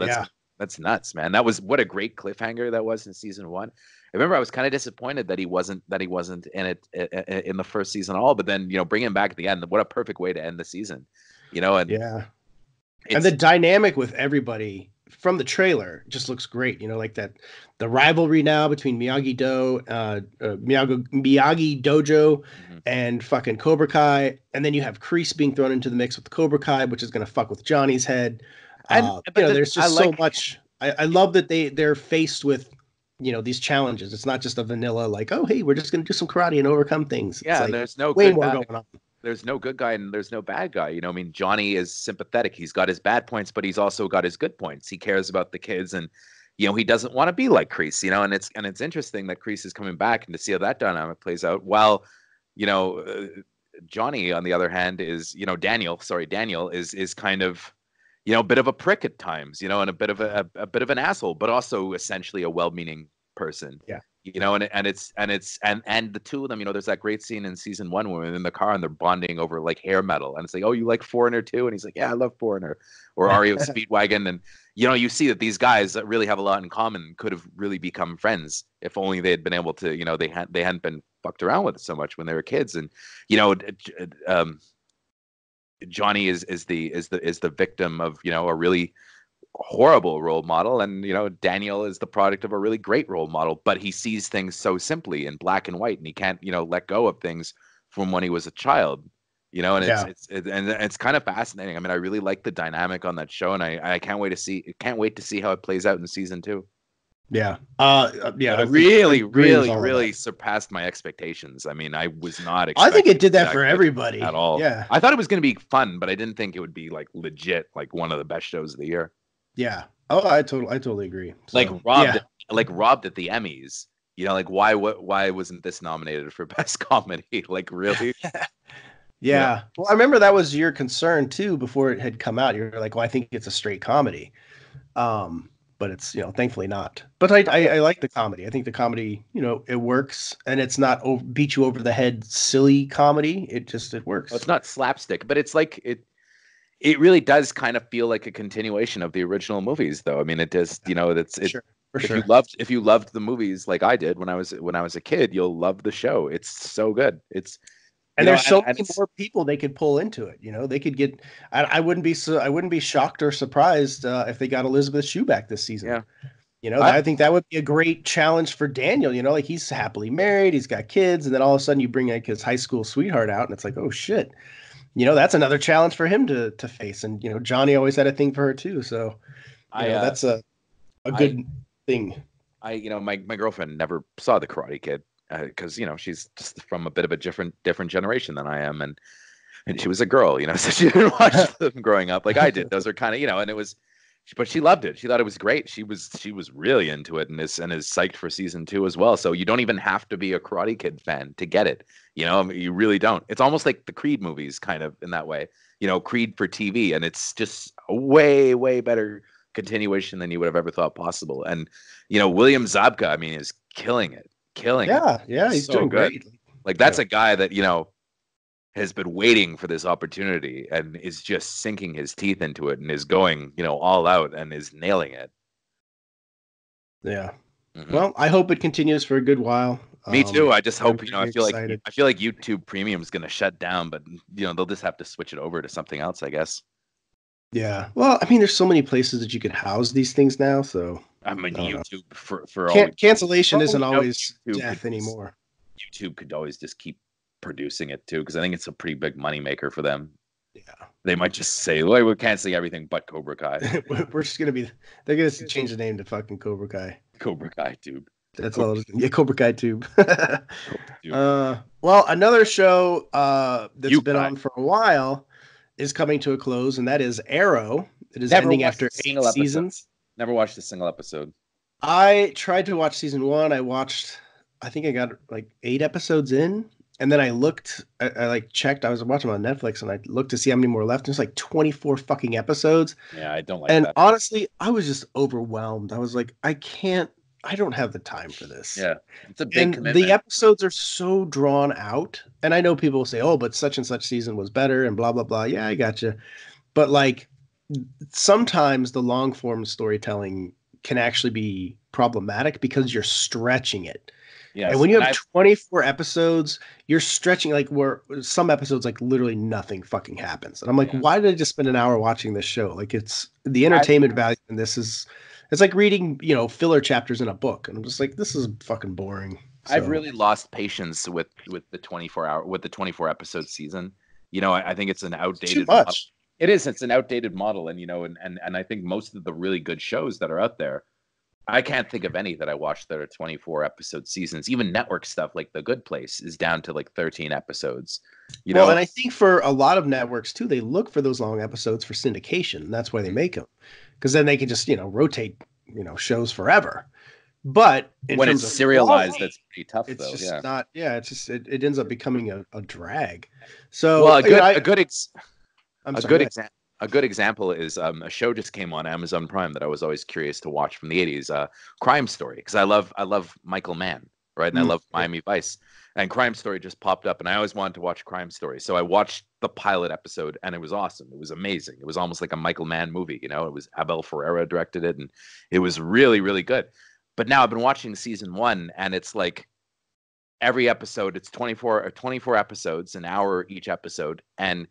that's nuts, man. What a great cliffhanger that was in season 1. I remember I was kind of disappointed that he wasn't in it in the first season at all. But then, you know, bring him back at the end. What a perfect way to end the season, you know. And and the dynamic with everybody from the trailer just looks great. You know, like the rivalry now between Miyagi Dojo and fucking Cobra Kai, and then you have Kreese being thrown into the mix with the Cobra Kai, which is going to fuck with Johnny's head. There's just so much. I love that they're faced with, you know, these challenges. It's not just a vanilla like, oh hey, we're just gonna do some karate and overcome things. Yeah, like, there's no way more going on. There's no good guy and there's no bad guy. You know, I mean, Johnny is sympathetic. He's got his bad points, but he's also got his good points. He cares about the kids, and you know, he doesn't want to be like Kreese. You know, and it's interesting that Kreese is coming back and to see how that dynamic plays out. While, you know, Johnny on the other hand is, you know, Daniel is kind of, you know, a bit of a prick at times, you know, and a bit of an asshole, but also essentially a well-meaning person. Yeah. You know, and the two of them, you know, there's that great scene in season 1 when they're in the car and they're bonding over like hair metal, and it's like, oh, you like Foreigner too? And he's like, yeah, I love Foreigner, or REO Speedwagon, and you know, you see that these guys that really have a lot in common could have really become friends if only they had been able to, you know, they hadn't been fucked around with it so much when they were kids, and you know, Johnny is the victim of, you know, a really horrible role model, and you know, Daniel is the product of a really great role model, but he sees things so simply in black and white, and he can't, you know, let go of things from when he was a child, you know. And it's kind of fascinating. I mean, I really like the dynamic on that show, and I can't wait to see how it plays out in season 2. It really surpassed my expectations. I mean, I was not expecting. I think it did that for everybody at all. Yeah, I thought it was going to be fun, but I didn't think it would be like legit, like one of the best shows of the year. Yeah. Oh, I totally agree. So, like robbed at the Emmys. You know, like why wasn't this nominated for best comedy? Like really? Yeah. Well, I remember that was your concern too before it had come out. You were like, well, I think it's a straight comedy. But it's, you know, thankfully not. But I like the comedy. I think the comedy, you know, it works, and it's not beat you over the head silly comedy. It works. Well, it's not slapstick, but it's like it really does kind of feel like a continuation of the original movies, though. I mean, it does, you know, sure. If you loved the movies like I did when I was a kid, you'll love the show. It's so good. And there's so many more people they could pull into it. You know, they could get. I wouldn't be shocked or surprised if they got Elizabeth Shue back this season. Yeah. You know, I think that would be a great challenge for Daniel. You know, like he's happily married, he's got kids, and then all of a sudden you bring like his high school sweetheart out, and it's like, oh shit. You know, that's another challenge for him to face. And you know, Johnny always had a thing for her too. So, that's a good thing. You know, my girlfriend never saw The Karate Kid. Because you know, she's just from a bit of a different generation than I am, and she was a girl, you know, so she didn't watch them growing up like I did. Those are kind of, you know, and it was, but she loved it. She thought it was great. She was really into it, and is psyched for season 2 as well. So you don't even have to be a Karate Kid fan to get it. You know, you really don't. It's almost like the Creed movies, kind of in that way. You know, Creed for TV, and it's just a way better continuation than you would have ever thought possible. And you know, William Zabka, I mean, is killing it. Yeah, he's so doing great. Like that's a guy that, you know, has been waiting for this opportunity and is just sinking his teeth into it and is going, you know, all out and is nailing it. Yeah. Mm-hmm. Well, I hope it continues for a good while. Me too. I just hope, you know, I feel like YouTube Premium is going to shut down, but you know, they'll just have to switch it over to something else, I guess. Yeah. Well, I mean, there's so many places that you could house these things now, so I mean, YouTube for cancellation isn't always death anymore. YouTube could always just keep producing it too, because I think it's a pretty big moneymaker for them. Yeah. They might just say, well, we're canceling everything but Cobra Kai. We're just gonna be. They're gonna change the name to fucking Cobra Kai. Cobra Kai tube. That's Cobra, all. Yeah, Cobra Kai tube. Cobra tube. Well, another show that's been Kai. on for a while is coming to a close, and that is Arrow. It is Never ending watched after a 8 single episode. seasons. Never watched a single episode. I tried to watch season 1. I think I got like 8 episodes in, and then I looked. I like checked. I was watching them on Netflix, and I looked to see how many more left. There's like 24 fucking episodes. Yeah, I don't like and that. And honestly, I was just overwhelmed. I was like, I don't have the time for this. Yeah, it's a big commitment. The episodes are so drawn out. And I know people will say, oh, but such and such season was better and blah, blah, blah. Yeah, I gotcha. But like sometimes the long form storytelling can actually be problematic because you're stretching it. Yes. And when you have 24 episodes, you're stretching like where some episodes like literally nothing fucking happens. And I'm like, why did I just spend an hour watching this show? Like it's the entertainment value in this is it's like reading, filler chapters in a book. And I'm just like, this is fucking boring. So. I've really lost patience with the 24 episode season. I think it's an outdated too much. Model. It is. It's an outdated model. And, and I think most of the really good shows that are out there, I can't think of any that I watched that are 24 episode seasons. Even network stuff like The Good Place is down to like 13 episodes. And I think for a lot of networks too, they look for those long episodes for syndication. That's why they make them, because then they can just rotate shows forever. But when it's serialized, that's pretty tough. It's though. Just yeah. not. Yeah, it's just it ends up becoming a drag. So well, a good example is a show just came on Amazon Prime that I was always curious to watch from the 80s, Crime Story, because I love Michael Mann, right? And I love Miami Vice. And Crime Story just popped up, and I always wanted to watch Crime Story. So I watched the pilot episode, and it was awesome. It was amazing. It was almost like a Michael Mann movie, It was Abel Ferreira directed it, and it was really, really good. But now I've been watching season 1, and it's like every episode, it's 24 episodes, an hour each episode, and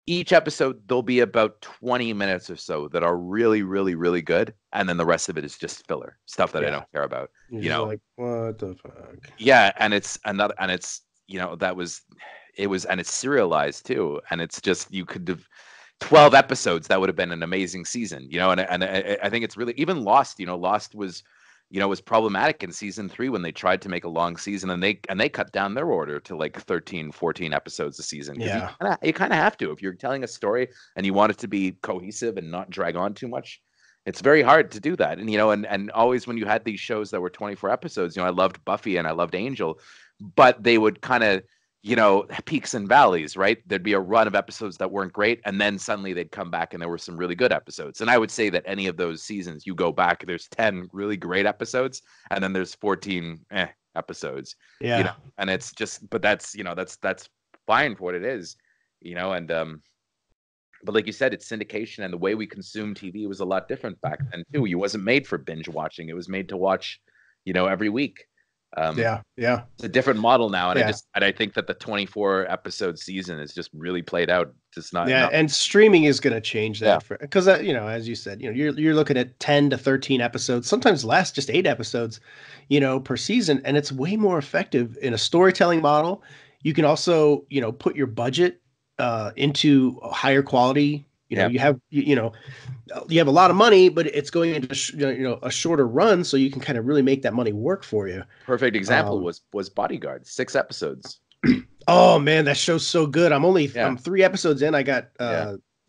each episode, there'll be about 20 minutes or so that are really, really, really good. And then the rest of it is just filler stuff that I don't care about. You're like, what the fuck? Yeah. And it's another, and it's, and it's serialized too. And it's just, you could have 12 episodes. That would have been an amazing season, and I think it's really, even Lost, Lost was problematic in season 3 when they tried to make a long season, and they cut down their order to like 13, 14 episodes a season. Yeah. You kind of have to, if you're telling a story and you want it to be cohesive and not drag on too much. It's very hard to do that. And, and always when you had these shows that were 24 episodes, I loved Buffy and I loved Angel, but they would kind of, peaks and valleys, right? There'd be a run of episodes that weren't great, and then suddenly they'd come back and there were some really good episodes. And I would say that any of those seasons, you go back, there's 10 really great episodes, and then there's 14 episodes. Yeah. And it's just, but that's, that's fine for what it is, and but like you said, it's syndication, and the way we consume TV was a lot different back then too. It wasn't made for binge watching. It was made to watch, every week. Yeah. It's a different model now, and I think that the 24 episode season is just really played out. Just not. Yeah, and streaming is going to change that because as you said, you're looking at 10 to 13 episodes, sometimes less, just 8 episodes, per season, and it's way more effective in a storytelling model. You can also, put your budget into a higher quality. You have a lot of money, but it's going into a shorter run, so you can kind of really make that money work for you. Perfect example was Bodyguard, 6 episodes. Oh man, that show's so good. I'm 3 episodes in. I got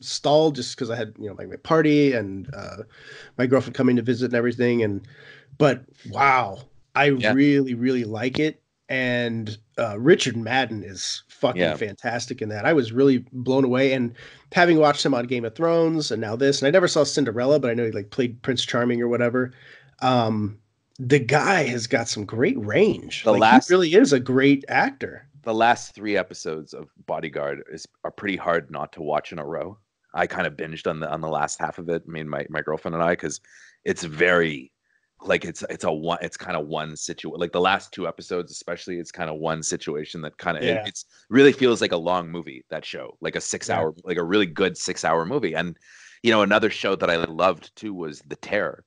stalled just because I had my party and my girlfriend coming to visit and everything. But wow, I really, really like it. And Richard Madden is fucking fantastic in that. I was really blown away, and having watched him on Game of Thrones and now this, and I never saw Cinderella, but I know he played Prince Charming or whatever. The guy has got some great range. He really is a great actor. The last 3 episodes of Bodyguard are pretty hard not to watch in a row. I kind of binged on the last half of it. I mean, my girlfriend and I, because it's very it's kind of one situation. Like the last 2 episodes, especially, it's kind of one situation that kind of it's really feels like a long movie. That show, like a 6-hour, like a really good 6-hour movie. And another show that I loved too was The Terror.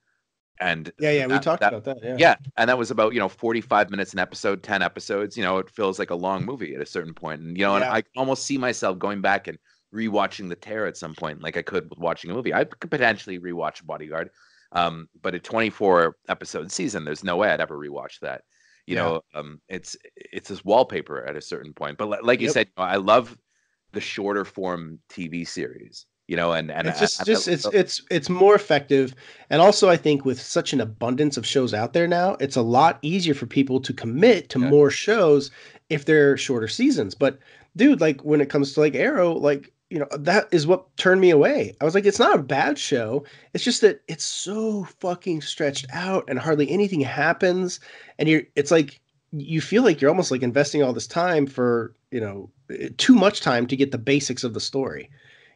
And Yeah, we talked about that. Yeah, and that was about 45 minutes an episode, 10 episodes. It feels like a long movie at a certain point, and and I almost see myself going back and rewatching The Tear at some point, like I could with watching a movie. I could potentially rewatch Bodyguard, but a 24 episode season, there's no way I'd ever rewatch that. It's this wallpaper at a certain point. But like you said, I love the shorter form TV series. And it's more effective, and also I think with such an abundance of shows out there now, it's a lot easier for people to commit to more shows if they're shorter seasons. But dude, like when it comes to like Arrow, like that is what turned me away. I was like, it's not a bad show. It's just that it's so fucking stretched out and hardly anything happens, and it's like you feel like you're almost like investing all this time for too much time to get the basics of the story.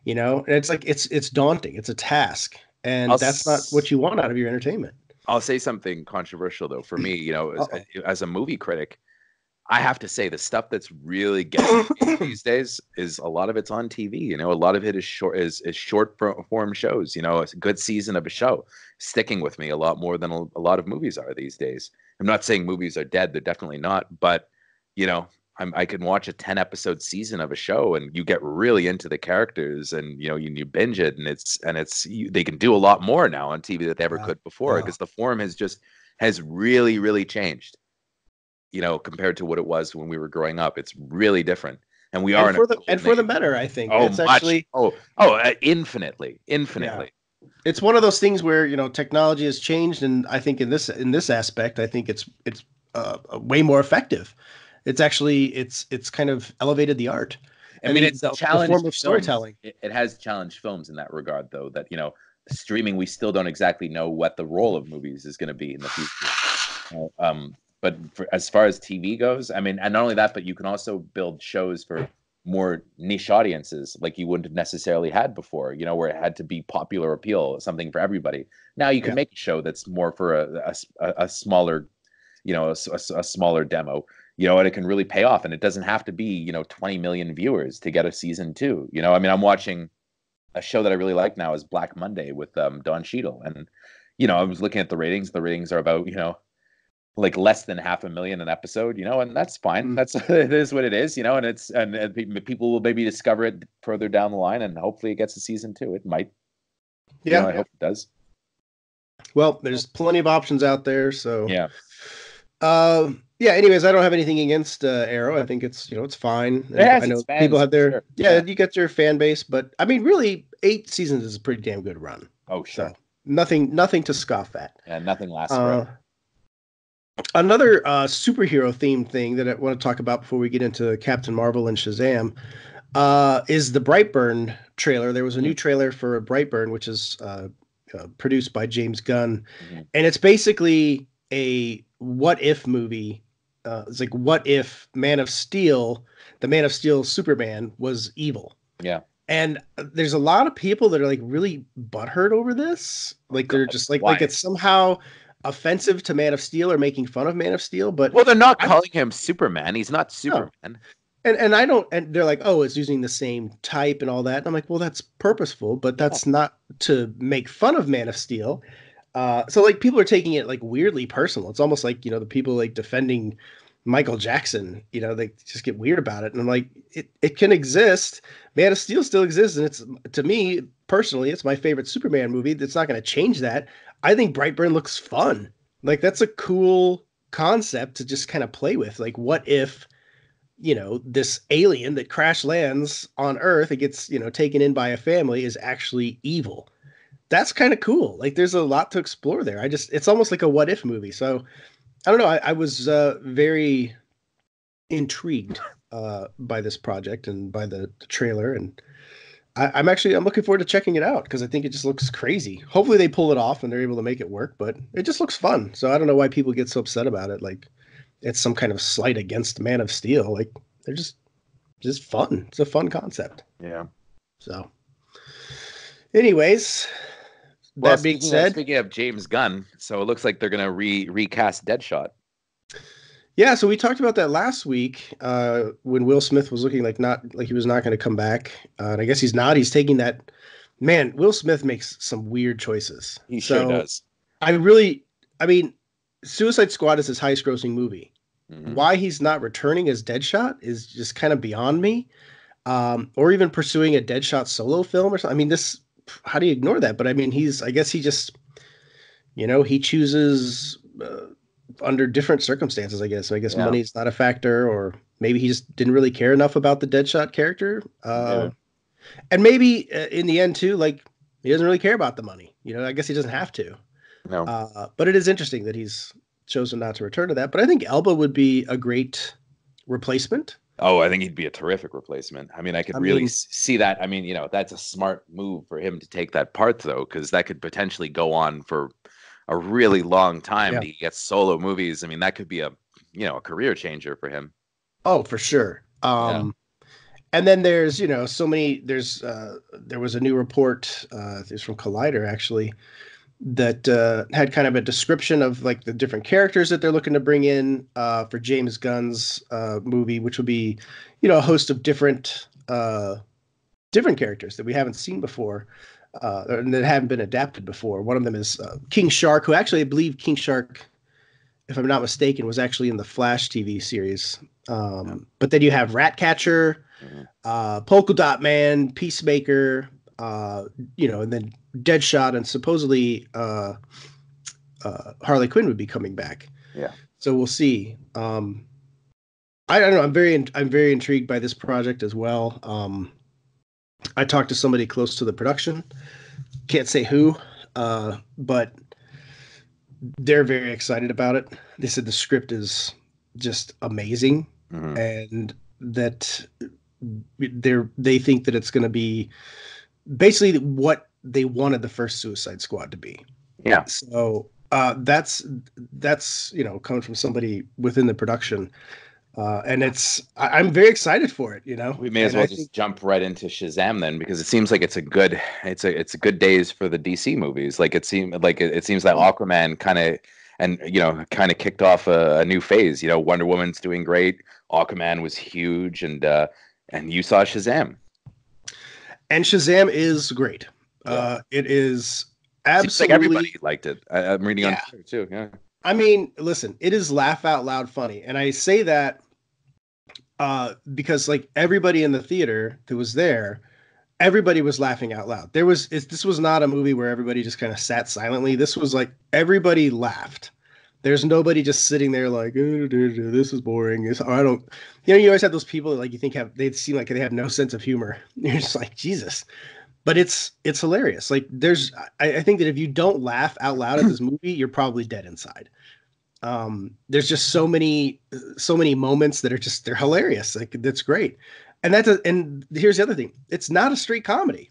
And it's like it's daunting. It's a task, and that's not what you want out of your entertainment. I'll say something controversial though. For me, as a movie critic, I have to say the stuff that's really getting me these days is a lot of it's on TV. A lot of it is short form shows. It's a good season of a show sticking with me a lot more than a lot of movies are these days. I'm not saying movies are dead; they're definitely not. But I can watch a 10 episode season of a show, and you get really into the characters, and you binge it, and they can do a lot more now on TV that they ever could before, because the form has really, really changed. Compared to what it was when we were growing up, it's really different, and we are for the better. I think it's actually infinitely. Yeah. It's one of those things where technology has changed, and I think in this aspect, I think it's way more effective. It's actually it's kind of elevated the art. I mean, it's the form of storytelling. It has challenged films in that regard, though. That streaming, we still don't exactly know what the role of movies is going to be in the future. But as far as TV goes, I mean, and not only that, but you can also build shows for more niche audiences, like you wouldn't have necessarily had before. Where it had to be popular appeal, something for everybody. Now you can make a show that's more for a smaller, a smaller demo. And it can really pay off, and it doesn't have to be 20 million viewers to get a season 2. I mean, I'm watching a show that I really like now is Black Monday with Don Cheadle, and I was looking at the ratings. The ratings are about like less than 500,000 an episode, and that's fine. That's it is what it is, and people will maybe discover it further down the line, and hopefully it gets a season 2. It might. I hope it does. Well, there's plenty of options out there, so yeah. Yeah. Anyways, I don't have anything against Arrow. I think it's it's fine. I know people have their you get your fan base, but I mean, really, 8 seasons is a pretty damn good run. Oh, sure. So, nothing to scoff at. Yeah, nothing lasts forever. Another superhero themed thing that I want to talk about before we get into Captain Marvel and Shazam is the Brightburn trailer. There was a new trailer for Brightburn, which is produced by James Gunn, and it's basically a what if movie. It's like, what if the Man of Steel Superman was evil? Yeah. And there's a lot of people that are like really butthurt over this. Like they're just like it's somehow offensive to Man of Steel or making fun of Man of Steel. But they're not calling him Superman. He's not Superman. No. And they're like, oh, it's using the same type and all that. And I'm like, well, that's purposeful, but that's not to make fun of Man of Steel. So like people are taking it like weirdly personal. It's almost like, the people like defending Michael Jackson, they just get weird about it. And I'm like, it can exist. Man of Steel still exists. And it's, to me personally, it's my favorite Superman movie. That's not going to change that. I think Brightburn looks fun. Like that's a cool concept to just kind of play with. Like, what if, this alien that crash lands on Earth, it gets, taken in by a family, is actually evil. That's kind of cool. Like there's a lot to explore there. It's almost like a what if movie. So I don't know. I was very intrigued by this project and by the trailer. And I'm looking forward to checking it out because I think it just looks crazy. Hopefully they pull it off and they're able to make it work, but it just looks fun. So I don't know why people get so upset about it. Like it's some kind of slight against Man of Steel. Like they're just fun. It's a fun concept. Yeah. So anyways, that being said, speaking of James Gunn, so it looks like they're going to recast Deadshot. Yeah, so we talked about that last week when Will Smith was looking like he was not going to come back. And I guess he's not. He's taking that. Man, Will Smith makes some weird choices. He sure does. I mean, Suicide Squad is his highest grossing movie. Mhm. Why he's not returning as Deadshot is just kind of beyond me. Or even pursuing a Deadshot solo film or something. I mean, how do you ignore that? But I mean, I guess he just, he chooses under different circumstances, I guess. So I guess Yeah, money's not a factor, or maybe he just didn't really care enough about the Deadshot character. maybe. And maybe in the end, too, like, he doesn't really care about the money. I guess he doesn't have to. No. But it is interesting that he's chosen not to return to that. But I think Elba would be a great replacement. Oh, I think he'd be a terrific replacement. I mean, I could really see that. I mean, that's a smart move for him to take that part, though, because that could potentially go on for a really long time. Yeah. He gets solo movies. I mean, that could be a career changer for him. Oh, for sure. Yeah. And then there's, so many. There was a new report. It's from Collider, actually, that had kind of a description of like the different characters that they're looking to bring in for James Gunn's movie, which will be, a host of different characters that we haven't seen before and that haven't been adapted before. One of them is King Shark, who actually, I believe King Shark, if I'm not mistaken, was actually in the Flash TV series. But then you have Ratcatcher, Polka Dot Man, Peacemaker, and then Deadshot, and supposedly Harley Quinn would be coming back. Yeah. So we'll see. I don't know. I'm very intrigued by this project as well. I talked to somebody close to the production. Can't say who, but they're very excited about it. They said the script is just amazing, and that they think that it's going to be basically what they wanted the first Suicide Squad to be. Yeah. So that's coming from somebody within the production, and I'm very excited for it. We may as well just jump right into Shazam then, because it seems like it's a good days for the DC movies. Like it seems that Aquaman kind of kicked off a new phase. Wonder Woman's doing great. Aquaman was huge, and you saw Shazam. And Shazam is great. Yeah. It is absolutely. Seems like everybody liked it. I'm reading on Twitter too. Yeah. I mean, listen, it is laugh out loud funny, and I say that because like everybody in the theater that was there, everybody was laughing out loud. This was not a movie where everybody just kind of sat silently. This was like everybody laughed. There's nobody just sitting there like, this is boring. I don't, you always have those people that like you think they seem like they have no sense of humor. You're just like, Jesus. But it's hilarious. Like I think that if you don't laugh out loud at this movie, you're probably dead inside. There's just so many moments that are they're hilarious. Like that's great. And here's the other thing. It's not a straight comedy.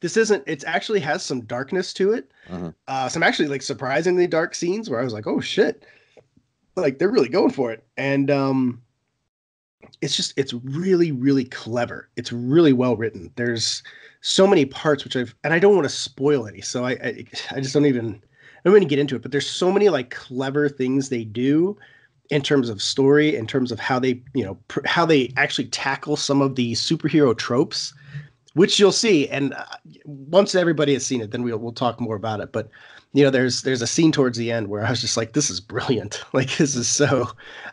It actually has some darkness to it. Some actually like surprisingly dark scenes where I was like, oh shit, like they're really going for it. And it's really, really clever. It's really well written. There's so many parts and I don't want to spoil any. So I just don't even get into it, but there's so many like clever things they do in terms of story, in terms of how they, how they actually tackle some of the superhero tropes, which you'll see. And once everybody has seen it, then we'll talk more about it. But, there's a scene towards the end where I was just like, this is brilliant. Like, this is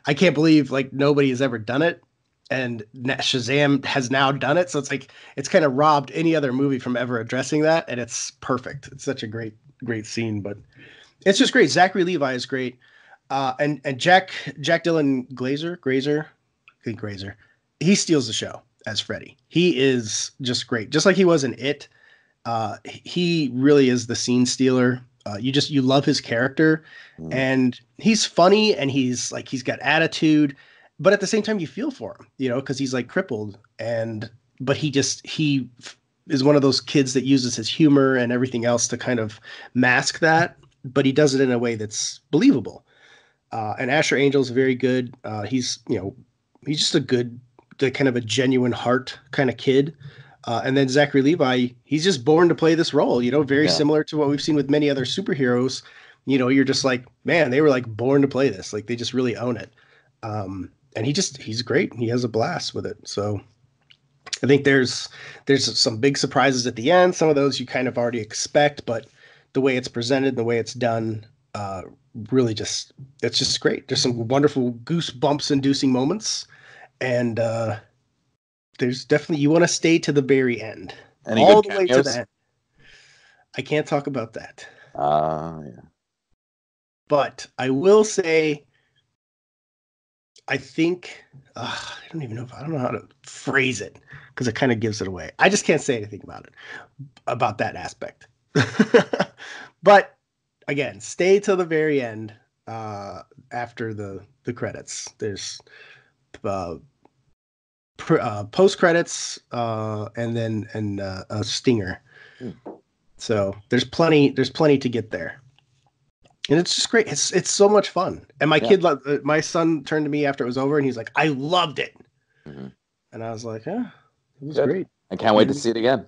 I can't believe like nobody has ever done it. And Shazam has now done it. So it's like, it's kind of robbed any other movie from ever addressing that. And it's perfect. It's such a great scene, but it's just great. Zachary Levi is great. And Jack Dylan Grazer, he steals the show as Freddy. He is just great. Just like he was in It. He really is the scene stealer. You love his character, and he's funny, and he's got attitude, but at the same time you feel for him, because he's like crippled, but he is one of those kids that uses his humor and everything else to kind of mask that, but he does it in a way that's believable. And Asher Angel's very good. He's just a good, kind of a genuine heart kind of kid. And then Zachary Levi, he's just born to play this role, very similar to what we've seen with many other superheroes. You're just like, man, they were like born to play this. Like they just really own it. And he's great. He has a blast with it. So I think there's some big surprises at the end. Some of those you kind of already expect, but the way it's presented, the way it's done, really it's just great. There's some wonderful goosebumps inducing moments, and there's definitely, you want to stay to the very end. Any all good the way to cameos? the end. I can't talk about that. Yeah. But I will say, I think, I don't know how to phrase it, because it kind of gives it away. I just can't say anything about that aspect. But again, stay till the very end, after the credits. There's post credits, and then a stinger. So there's plenty to get there. And it's just great. It's so much fun. And my son turned to me after it was over, and he's like, "I loved it." Mm-hmm. And I was like, "Yeah, it was Good. great." I can't wait to see it again.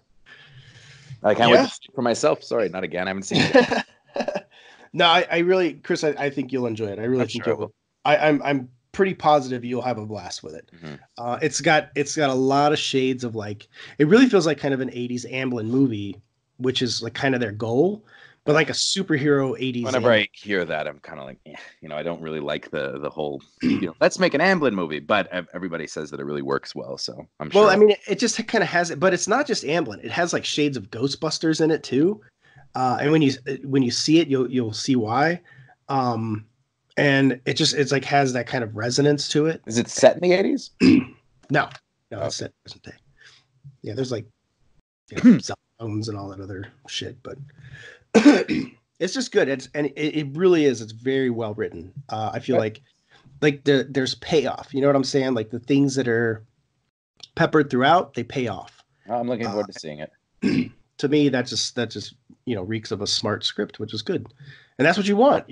I can't wait to see it for myself. Sorry, not again. I haven't seen it. No, I really, Chris, I think you'll enjoy it. I really think you'll. I'm pretty positive you'll have a blast with it. Mm-hmm. It's got a lot of shades of, like, it really feels like kind of an 80s Amblin movie, which is like kind of their goal, but like a superhero 80s. Whenever I hear that, I'm kind of like, I don't really like the whole, let's make an Amblin movie, but everybody says that it really works well, so I'm sure. Well, I mean, it just kind of has it, but it's not just Amblin. It has like shades of Ghostbusters in it too. And when you see it, you'll see why. And it's like has that kind of resonance to it. Is it set in the 80s? No, Okay. It's set present day. Yeah, there's like cell phones and all that other shit, but it's just good. It really is. It's very well written. I feel like there's payoff. You know what I'm saying? Like the things that are peppered throughout, they pay off. I'm looking forward to seeing it. To me, that just reeks of a smart script, which is good, and that's what you want,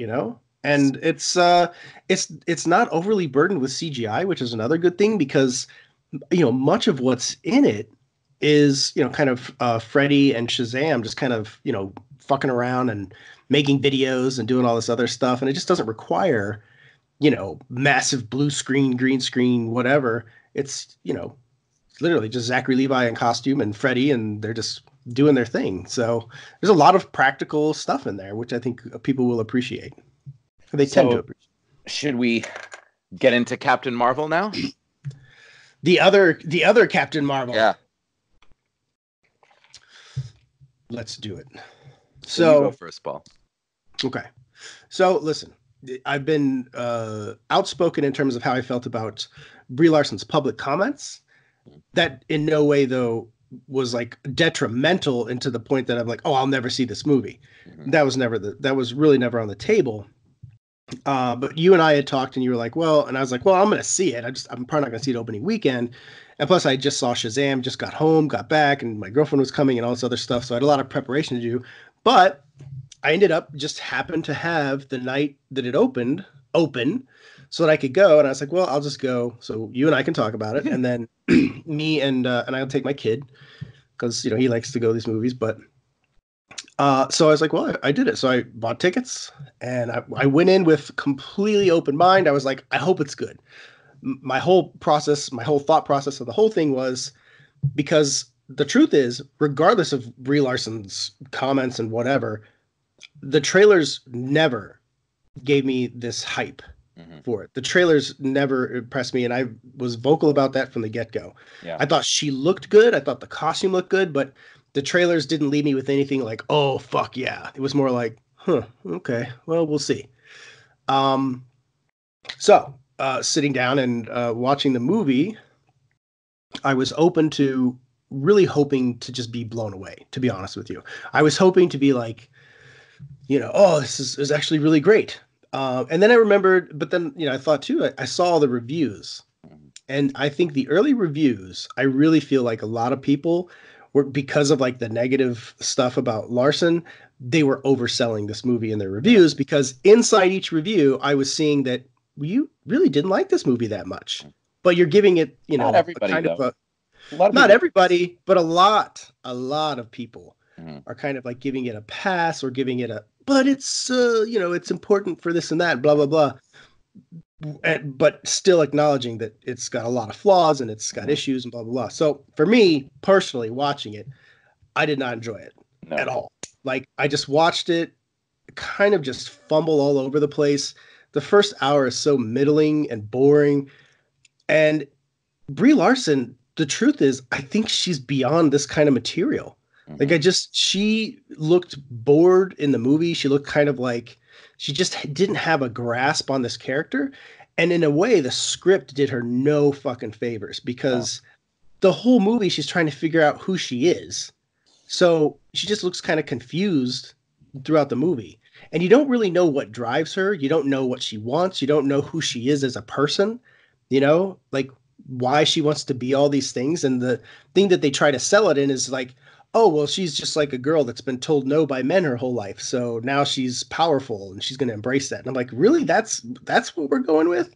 And it's not overly burdened with CGI, which is another good thing, because much of what's in it is kind of Freddy and Shazam just kind of fucking around and making videos and doing all this other stuff, and it just doesn't require massive blue screen, green screen, whatever. It's literally just Zachary Levi in costume and Freddy, and they're just doing their thing. So there's a lot of practical stuff in there, which I think people will appreciate. They tend to appreciate. Should we get into Captain Marvel now? The other Captain Marvel. Yeah. Let's do it. So you go first, Paul. Okay. So listen, I've been outspoken in terms of how I felt about Brie Larson's public comments. That in no way, though, was like detrimental into the point that I'm like, oh, I'll never see this movie. Mm-hmm. That was really never on the table. But you and I had talked, and you were like, well, and I was like, well, I'm going to see it. I'm probably not going to see it opening weekend. And plus I just saw Shazam, just got home, got back, and my girlfriend was coming and all this other stuff. So I had a lot of preparation to do, but I ended up just happened to have the night that it open so that I could go. And I was like, well, I'll just go so you and I can talk about it. And then me and I'll take my kid because, he likes to go to these movies, but so I was like, well, I did it. So I bought tickets and I went in with completely open mind. I was like, I hope it's good. My whole thought process of the whole thing was, because the truth is, regardless of Brie Larson's comments and whatever, the trailers never gave me this hype for it. The trailers never impressed me, and I was vocal about that from the get-go. Yeah. I thought she looked good. I thought the costume looked good, but the trailers didn't leave me with anything like, oh, fuck yeah. It was more like, okay, well, we'll see. So sitting down and watching the movie, I was open to really hoping to just be blown away, to be honest with you. I was hoping to be like, oh, this is actually really great. And then I remembered, but then, I thought too, I saw all the reviews, and I think the early reviews, I really feel like a lot of people were, because of like the negative stuff about Larson, they were overselling this movie in their reviews, because inside each review, I was seeing that you really didn't like this movie that much, but you're giving it, not everybody, not everybody, but a lot of people are kind of like giving it a pass or giving it but it's, it's important for this and that, blah, blah, blah. But still acknowledging that it's got a lot of flaws and it's got issues and blah, blah, blah. So for me personally, watching it, I did not enjoy it. at all. Like, I just watched it kind of just fumble all over the place. The first hour is so middling and boring. And Brie Larson, the truth is, I think she's beyond this kind of material. Like, she looked bored in the movie. She looked kind of like she just didn't have a grasp on this character. And in a way, the script did her no fucking favors because the whole movie, she's trying to figure out who she is. So she just looks kind of confused throughout the movie. And you don't really know what drives her. You don't know what she wants. You don't know who she is as a person, like why she wants to be all these things. And the thing that they try to sell it in is like, oh, well, she's just like a girl that's been told no by men her whole life. So now she's powerful and she's going to embrace that. And I'm like, really? That's what we're going with?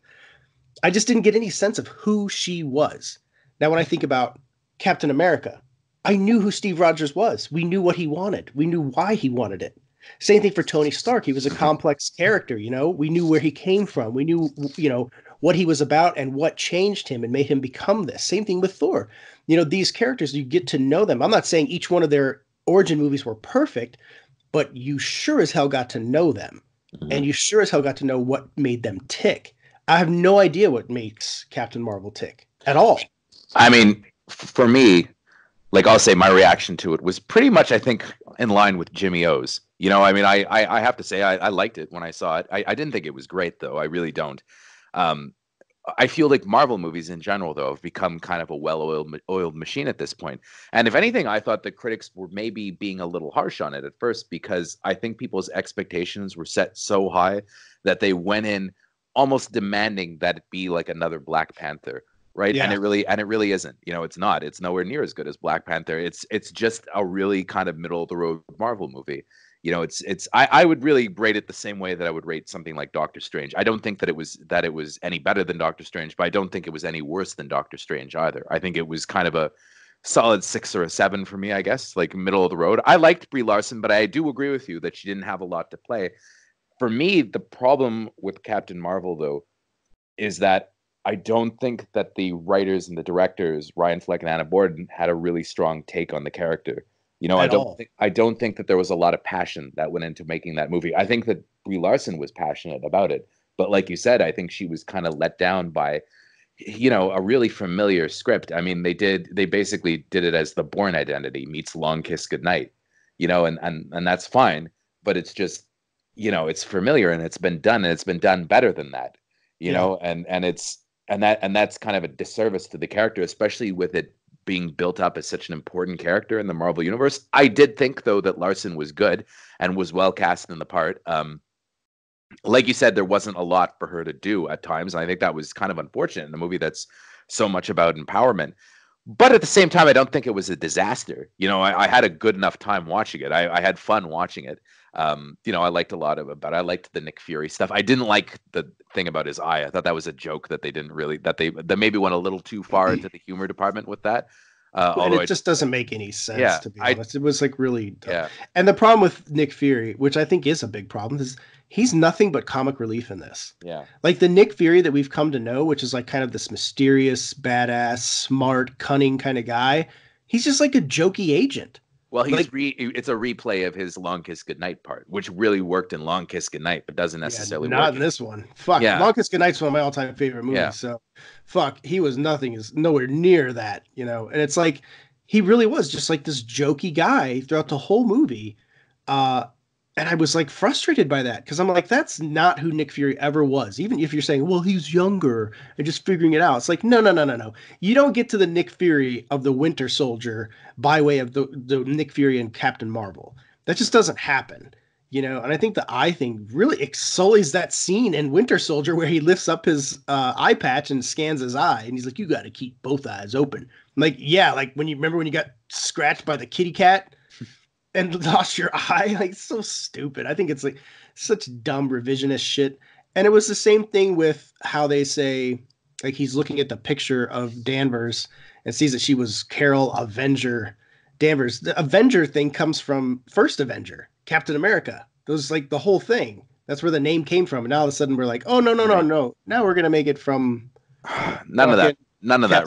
I just didn't get any sense of who she was. Now, when I think about Captain America, I knew who Steve Rogers was. We knew what he wanted. We knew why he wanted it. Same thing for Tony Stark. He was a complex character, We knew where he came from. We knew, what he was about and what changed him and made him become this. Same thing with Thor. These characters, you get to know them. I'm not saying each one of their origin movies were perfect, but you sure as hell got to know them. And you sure as hell got to know what made them tick. I have no idea what makes Captain Marvel tick at all. I mean, for me, like I'll say my reaction to it was pretty much, I think, in line with Jimmy O's. I have to say I liked it when I saw it. I didn't think it was great, though. I really don't. I feel like Marvel movies in general, though, have become kind of a well-oiled machine at this point. And if anything, I thought the critics were maybe being a little harsh on it at first because I think people's expectations were set so high that they went in almost demanding that it be like another Black Panther. Right. Yeah. And it really isn't. It's not. It's nowhere near as good as Black Panther. It's just a really kind of middle of the road Marvel movie. I would really rate it the same way that I would rate something like Doctor Strange. I don't think that it was any better than Doctor Strange, but I don't think it was any worse than Doctor Strange either. I think it was kind of a solid 6 or a 7 for me, I guess, like middle of the road. I liked Brie Larson, but I do agree with you that she didn't have a lot to play. For me, the problem with Captain Marvel, though, is that I don't think that the writers and the directors, Ryan Fleck and Anna Borden, had a really strong take on the character. I don't think that there was a lot of passion that went into making that movie. I think that Brie Larson was passionate about it, but like you said, I think she was kind of let down by, a really familiar script. I mean, they basically did it as the Bourne Identity meets Long Kiss Goodnight, and that's fine, but it's just, it's familiar and it's been done better than that, and that's kind of a disservice to the character, especially with it being built up as such an important character in the Marvel Universe. I did think, though, that Larson was good and was well cast in the part. Like you said, there wasn't a lot for her to do at times, and I think that was kind of unfortunate in a movie that's so much about empowerment. But at the same time, I don't think it was a disaster. I had a good enough time watching it. I had fun watching it. I liked a lot of it, but I liked the Nick Fury stuff. I didn't like the thing about his eye. I thought that was a joke that they didn't really, that maybe went a little too far into the humor department with that. And it just doesn't make any sense, to be honest. It was like really dumb. Yeah. And the problem with Nick Fury, which I think is a big problem, is he's nothing but comic relief in this. Yeah. Like the Nick Fury that we've come to know, which is like kind of this mysterious, badass, smart, cunning kind of guy. He's just like a jokey agent. Well, it's a replay of his Long Kiss Goodnight part, which really worked in Long Kiss Goodnight, but doesn't necessarily work. Not in this one. Fuck. Yeah. Long Kiss Goodnight's one of my all-time favorite movies. Yeah. So, fuck, he was nowhere near that, And it's like, he really was just like this jokey guy throughout the whole movie. And I was like frustrated by that because I'm like, that's not who Nick Fury ever was. Even if you're saying, well, he's younger and just figuring it out. It's like, no. You don't get to the Nick Fury of the Winter Soldier by way of the Nick Fury and Captain Marvel. That just doesn't happen, And I think the eye thing really sullies that scene in Winter Soldier where he lifts up his eye patch and scans his eye. And he's like, you got to keep both eyes open. I'm like, yeah, like when you got scratched by the kitty cat and lost your eye. Like, it's so stupid. I think it's like such dumb revisionist shit. And it was the same thing with how they say, like, he's looking at the picture of Danvers and sees that she was Carol Avenger Danvers. The Avenger thing comes from First Avenger, Captain America. Those like the whole thing. That's where the name came from. And now all of a sudden we're like, oh, no. Now we're going to make it from none of that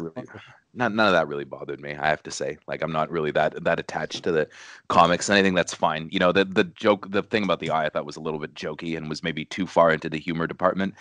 really. none of that really bothered me. I have to say, like, I'm not really that attached to the comics. And I think that's fine. You know, the thing about the eye, I thought was a little bit jokey and was maybe too far into the humor department.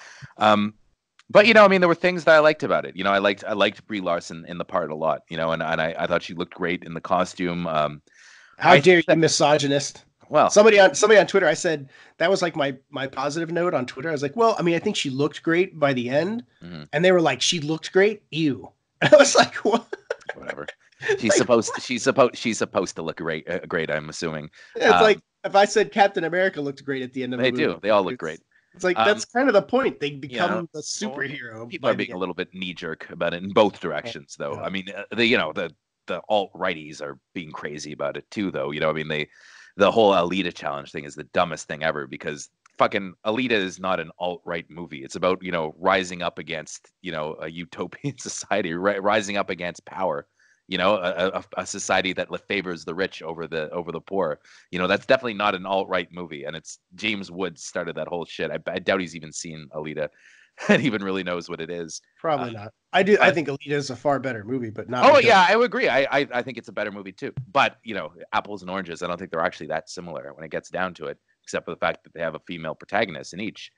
But you know, I mean, there were things that I liked about it. You know, I liked Brie Larson in the part a lot. You know, and I thought she looked great in the costume. How dare you, misogynist? Well, somebody on Twitter, I said that was like my positive note on Twitter. I was like, well, I mean, I think she looked great by the end, and they were like, she looked great. Ew. And I was like, what? Whatever. She's supposed to look great. I'm assuming. It's like if I said Captain America looked great at the end of the movie. They do. They all look great. It's like that's kind of the point. They become the superhero. People are being a little bit knee jerk about it in both directions, though. Yeah. I mean, the alt righties are being crazy about it too, though. You know, I mean, the whole Alita challenge thing is the dumbest thing ever because fucking Alita is not an alt-right movie. It's about, you know, rising up against, you know, a utopian society, rising up against power. You know, a society that favors the rich over the poor. You know, that's definitely not an alt-right movie. And it's James Woods started that whole shit. I doubt he's even seen Alita and even really knows what it is. Probably not. I think Alita is a far better movie, but not. Oh yeah, I would agree. I think it's a better movie too. But you know, apples and oranges. I don't think they're actually that similar when it gets down to it, except for the fact that they have a female protagonist in each.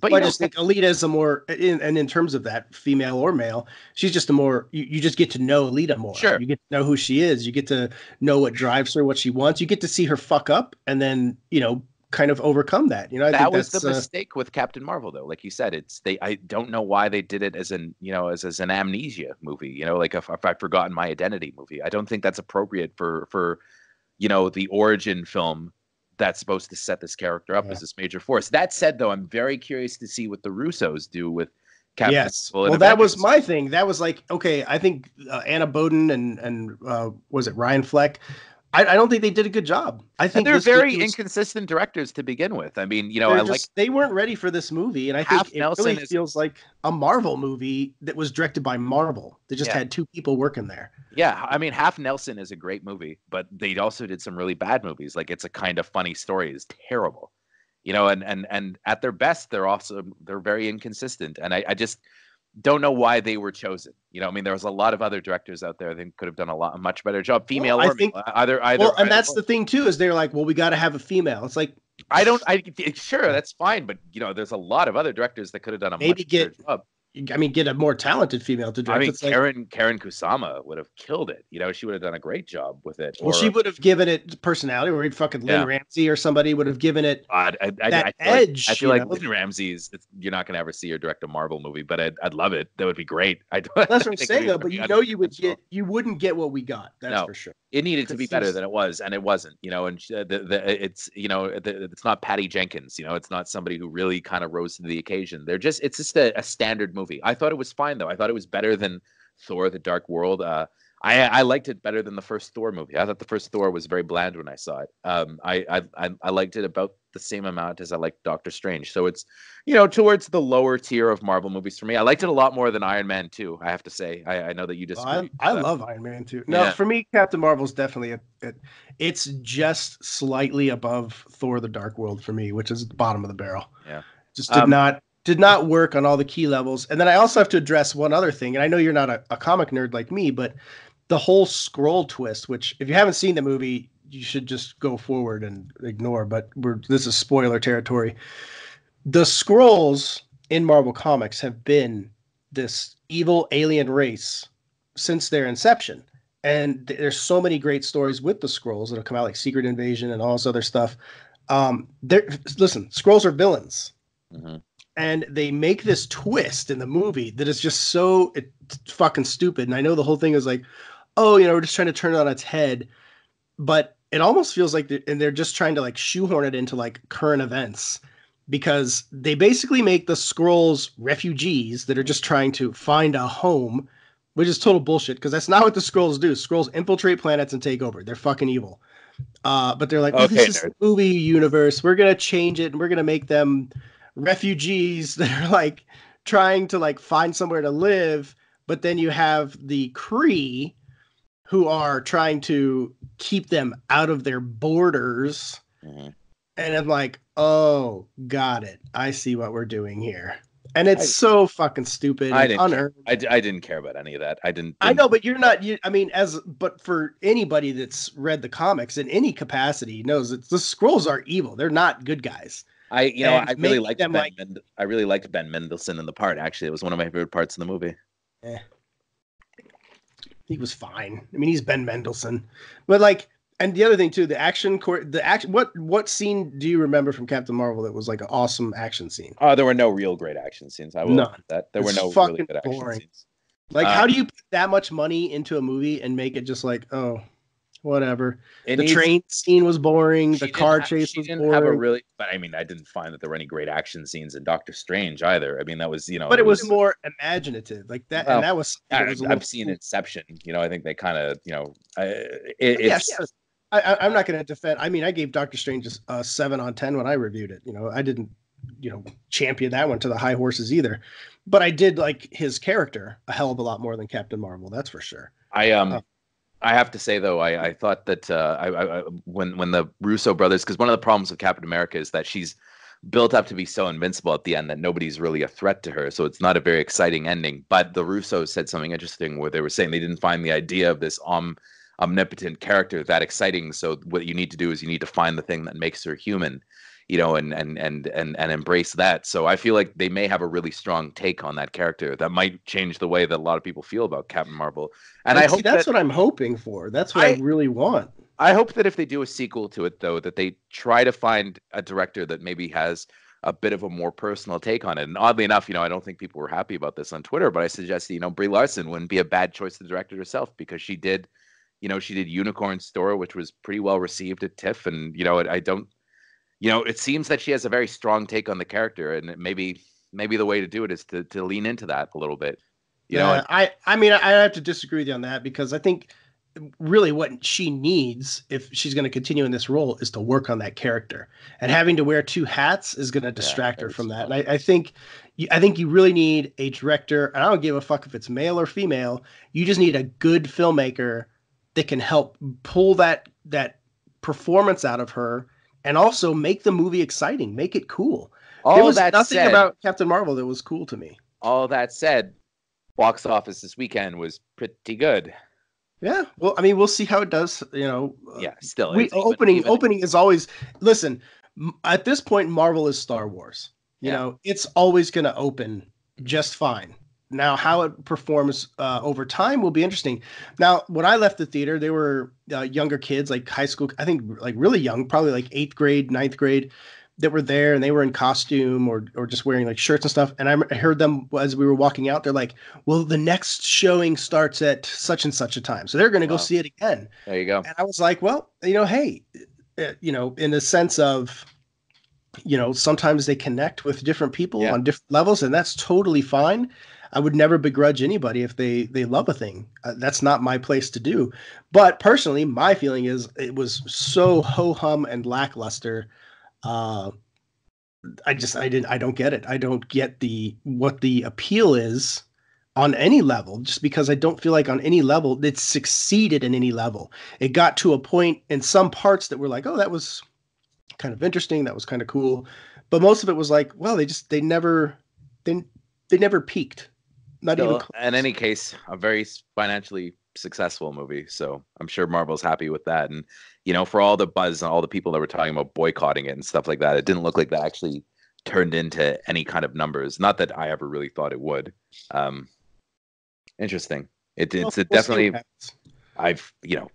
But I just think Alita is a more, and in terms of that, female or male, she's just a more. You just get to know Alita more. Sure. You get to know who she is. You get to know what drives her, what she wants. You get to see her fuck up, and then you know, kind of overcome that. You know, that was the mistake with Captain Marvel, though. Like you said, I don't know why they did it as an amnesia movie. You know, like if I've forgotten my identity movie. I don't think that's appropriate for you know, the origin film that's supposed to set this character up as this major force. That said, though, I'm very curious to see what the Russos do with Captain Marvel. Well, that was my thing. That was like, okay, I think Anna Boden and was it Ryan Fleck? I don't think they did a good job. I think they're very inconsistent directors to begin with. I mean, you know, they weren't ready for this movie, and I think it really feels like a Marvel movie that was directed by Marvel. They just had two people working there. Yeah, I mean, Half Nelson is a great movie, but they also did some really bad movies. Like It's a Kind of Funny Story is terrible, you know, and at their best, they're very inconsistent, and I just don't know why they were chosen. You know, I mean, there was a lot of other directors out there that could have done a much better job, female or male. Either. Well, and that's the thing too, is they're like, well, we got to have a female. It's like, sure, that's fine, but you know, there's a lot of other directors that could have done a much better job. I mean, get a more talented female to direct. I mean, Karen Kusama would have killed it. You know, she would have done a great job with it. Well, she would have given it personality, or fucking Lynn Ramsey or somebody would have given it that edge. I feel like Lynn Ramsey you're not going to ever see her direct a Marvel movie, but I'd love it. That would be great. That's what I'm saying, though. But you know, you wouldn't get what we got. That's for sure. It needed to be better than it was, and it wasn't. You know, and it's not Patty Jenkins. You know, it's not somebody who really kind of rose to the occasion. It's just a standard movie. I thought it was fine, though. I thought it was better than Thor: The Dark World. I liked it better than the first Thor movie. I thought the first Thor was very bland when I saw it. I liked it about the same amount as I liked Doctor Strange. So it's, you know, towards the lower tier of Marvel movies for me. I liked it a lot more than Iron Man 2, I have to say. I know that you disagree. I love Iron Man 2. No, for me, Captain Marvel's definitely it's just slightly above Thor: The Dark World for me, which is the bottom of the barrel. Yeah. Just did not work on all the key levels. And then I also have to address one other thing. And I know you're not a comic nerd like me, but the whole Skrull twist, which if you haven't seen the movie, you should just go forward and ignore, but this is spoiler territory. The Skrulls in Marvel Comics have been this evil alien race since their inception. And there's so many great stories with the Skrulls that have come out, like Secret Invasion and all this other stuff. Listen, Skrulls are villains. Mm-hmm. And they make this twist in the movie that is just so fucking stupid. And I know the whole thing is like, oh, you know, we're just trying to turn it on its head. But it almost feels like they're just trying to like shoehorn it into like current events, because they basically make the Skrulls refugees that are just trying to find a home, which is total bullshit, because that's not what the Skrulls do. Skrulls infiltrate planets and take over. They're fucking evil. But they're like, this is a movie universe. We're going to change it, and we're going to make them refugees that are like trying to like find somewhere to live. But then you have the Kree, who are trying to keep them out of their borders. Mm-hmm. And I'm like, oh, got it. I see what we're doing here. And it's so fucking stupid. I and didn't unearned. I didn't care about any of that. I know, but you're not. I mean, but for anybody that's read the comics in any capacity knows that the Skrulls are evil. They're not good guys. I really liked them I really liked Ben Mendelsohn in the part. Actually, it was one of my favorite parts in the movie. He was fine. I mean, he's Ben Mendelsohn, but like, and the other thing too, the action. What scene do you remember from Captain Marvel that was like an awesome action scene? Oh, there were no real great action scenes. I will admit that there were no really good action scenes. Like, how do you put that much money into a movie and make it just like, oh, whatever? The train scene was boring. The car chase was boring. But I mean, I didn't find that there were any great action scenes in Doctor Strange either. I mean, that was, but it was more imaginative, like that. Well, and that was. I've seen Inception. I think they kind of, yes. I'm not going to defend. I mean, I gave Doctor Strange a 7 on 10 when I reviewed it. I didn't, champion that one to the high horses either. But I did like his character a hell of a lot more than Captain Marvel. That's for sure. I have to say though, I thought that when the Russo brothers, because one of the problems with Captain America is that she's built up to be so invincible at the end that nobody's really a threat to her. So it's not a very exciting ending. But the Russos said something interesting where they were saying they didn't find the idea of this omnipotent character that exciting. So what you need to do is you need to find the thing that makes her human, and embrace that. So I feel like they may have a really strong take on that character that might change the way that a lot of people feel about Captain Marvel. And I hope that's what I'm hoping for. That's what I really want. I hope that if they do a sequel to it, though, that they try to find a director that maybe has a bit of a more personal take on it. And oddly enough, I don't think people were happy about this on Twitter, but I suggested, Brie Larson wouldn't be a bad choice to direct it herself, because she did Unicorn Store, which was pretty well received at TIFF. And, it seems that she has a very strong take on the character, and maybe the way to do it is to lean into that a little bit. I mean, I have to disagree with you on that, because I think really what she needs, if she's going to continue in this role, is to work on that character. And having to wear 2 hats is going to distract her from that. And I think you really need a director, and I don't give a fuck if it's male or female. You just need a good filmmaker that can help pull that performance out of her, and also make the movie exciting, make it cool. There was nothing about Captain Marvel that was cool to me. All that said, box office this weekend was pretty good. Yeah, well, I mean, we'll see how it does. Yeah, still, opening is always. Listen, at this point, Marvel is Star Wars. It's always going to open just fine. Now, how it performs over time will be interesting. Now, when I left the theater, they were younger kids, like high school, I think, like really young, probably like 8th grade, 9th grade, that were there, and they were in costume or just wearing like shirts and stuff. And I heard them as we were walking out. They're like, well, the next showing starts at such and such a time, so they're going to go see it again. There you go. And I was like, well, hey, in the sense of, sometimes they connect with different people on different levels, and that's totally fine. I would never begrudge anybody if they love a thing. That's not my place to do. But personally, my feeling is it was so ho-hum and lackluster. I don't get it. I don't get what the appeal is on any level, just because I don't feel like on any level it succeeded in any level. It got to a point in some parts that were like, oh, that was kind of interesting. That was kind of cool. But most of it was like, well, they never peaked. Not even close. In any case, a very financially successful movie, so I'm sure Marvel's happy with that. And for all the buzz and all the people that were talking about boycotting it and stuff like that, it didn't look like that actually turned into any kind of numbers. Not that I ever really thought it would. Interesting. It's definitely.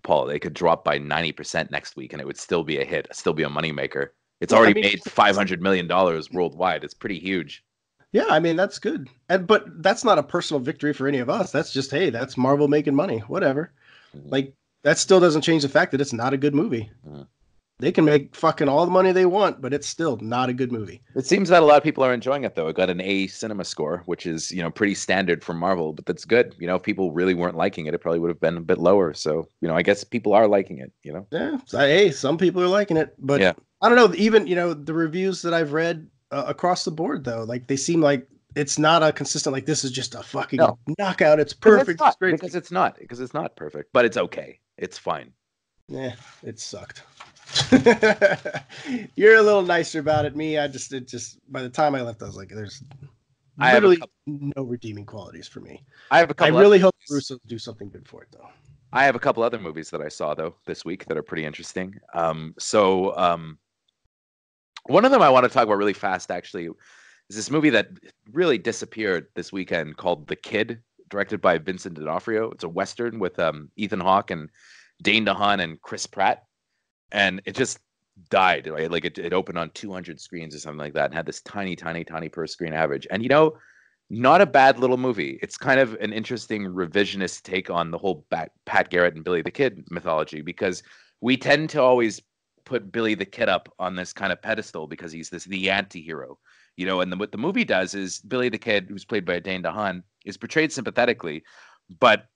Paul, they could drop by 90% next week and it would still be a hit, still be a moneymaker. It's already made $500 million worldwide. It's pretty huge. Yeah, I mean, that's good. But that's not a personal victory for any of us. That's just, hey, that's Marvel making money. Whatever. Mm-hmm. Like, that still doesn't change the fact that it's not a good movie. Mm-hmm. They can make fucking all the money they want, but it's still not a good movie. It seems that a lot of people are enjoying it, though. It got an A cinema score, which is, pretty standard for Marvel, but that's good. If people really weren't liking it, it probably would have been a bit lower. So, I guess people are liking it, Yeah. Hey, some people are liking it, but I don't know. Even, the reviews that I've read across the board, though, like they seem like it's not a consistent, like this is just a fucking knockout. It's perfect. It's great. Because it's not perfect, but it's okay. It's fine. Yeah, it sucked. You're a little nicer about it. Me, it just by the time I left, I was like, literally no redeeming qualities for me. I have a couple. I really hope Russos do something good for it, though. I have a couple other movies that I saw though this week that are pretty interesting. One of them I want to talk about really fast actually is this movie that really disappeared this weekend called The Kid, directed by Vincent D'Onofrio. It's a Western with Ethan Hawke and Dane DeHaan and Chris Pratt. And it just died, right? Like it opened on 200 screens or something like that and had this tiny per screen average. And, not a bad little movie. It's kind of an interesting revisionist take on the whole Pat Garrett and Billy the Kid mythology, because we tend to always put Billy the Kid up on this kind of pedestal because he's the anti-hero, and what the movie does is Billy the Kid, who's played by Dane DeHaan, is portrayed sympathetically, but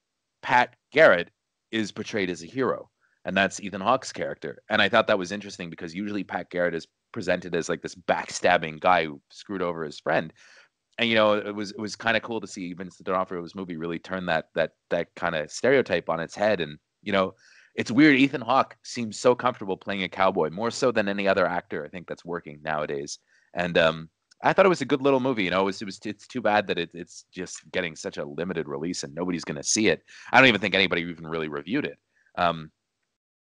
Pat Garrett is portrayed as a hero, and that's Ethan Hawke's character. And I thought that was interesting because usually Pat Garrett is presented as like this backstabbing guy who screwed over his friend. And it was kind of cool to see Vincent D'Onofrio's movie really turn that kind of stereotype on its head. And it's weird. Ethan Hawke seems so comfortable playing a cowboy, more so than any other actor I think that's working nowadays. And I thought it was a good little movie. It's too bad that it's just getting such a limited release and nobody's going to see it. I don't even think anybody even really reviewed it.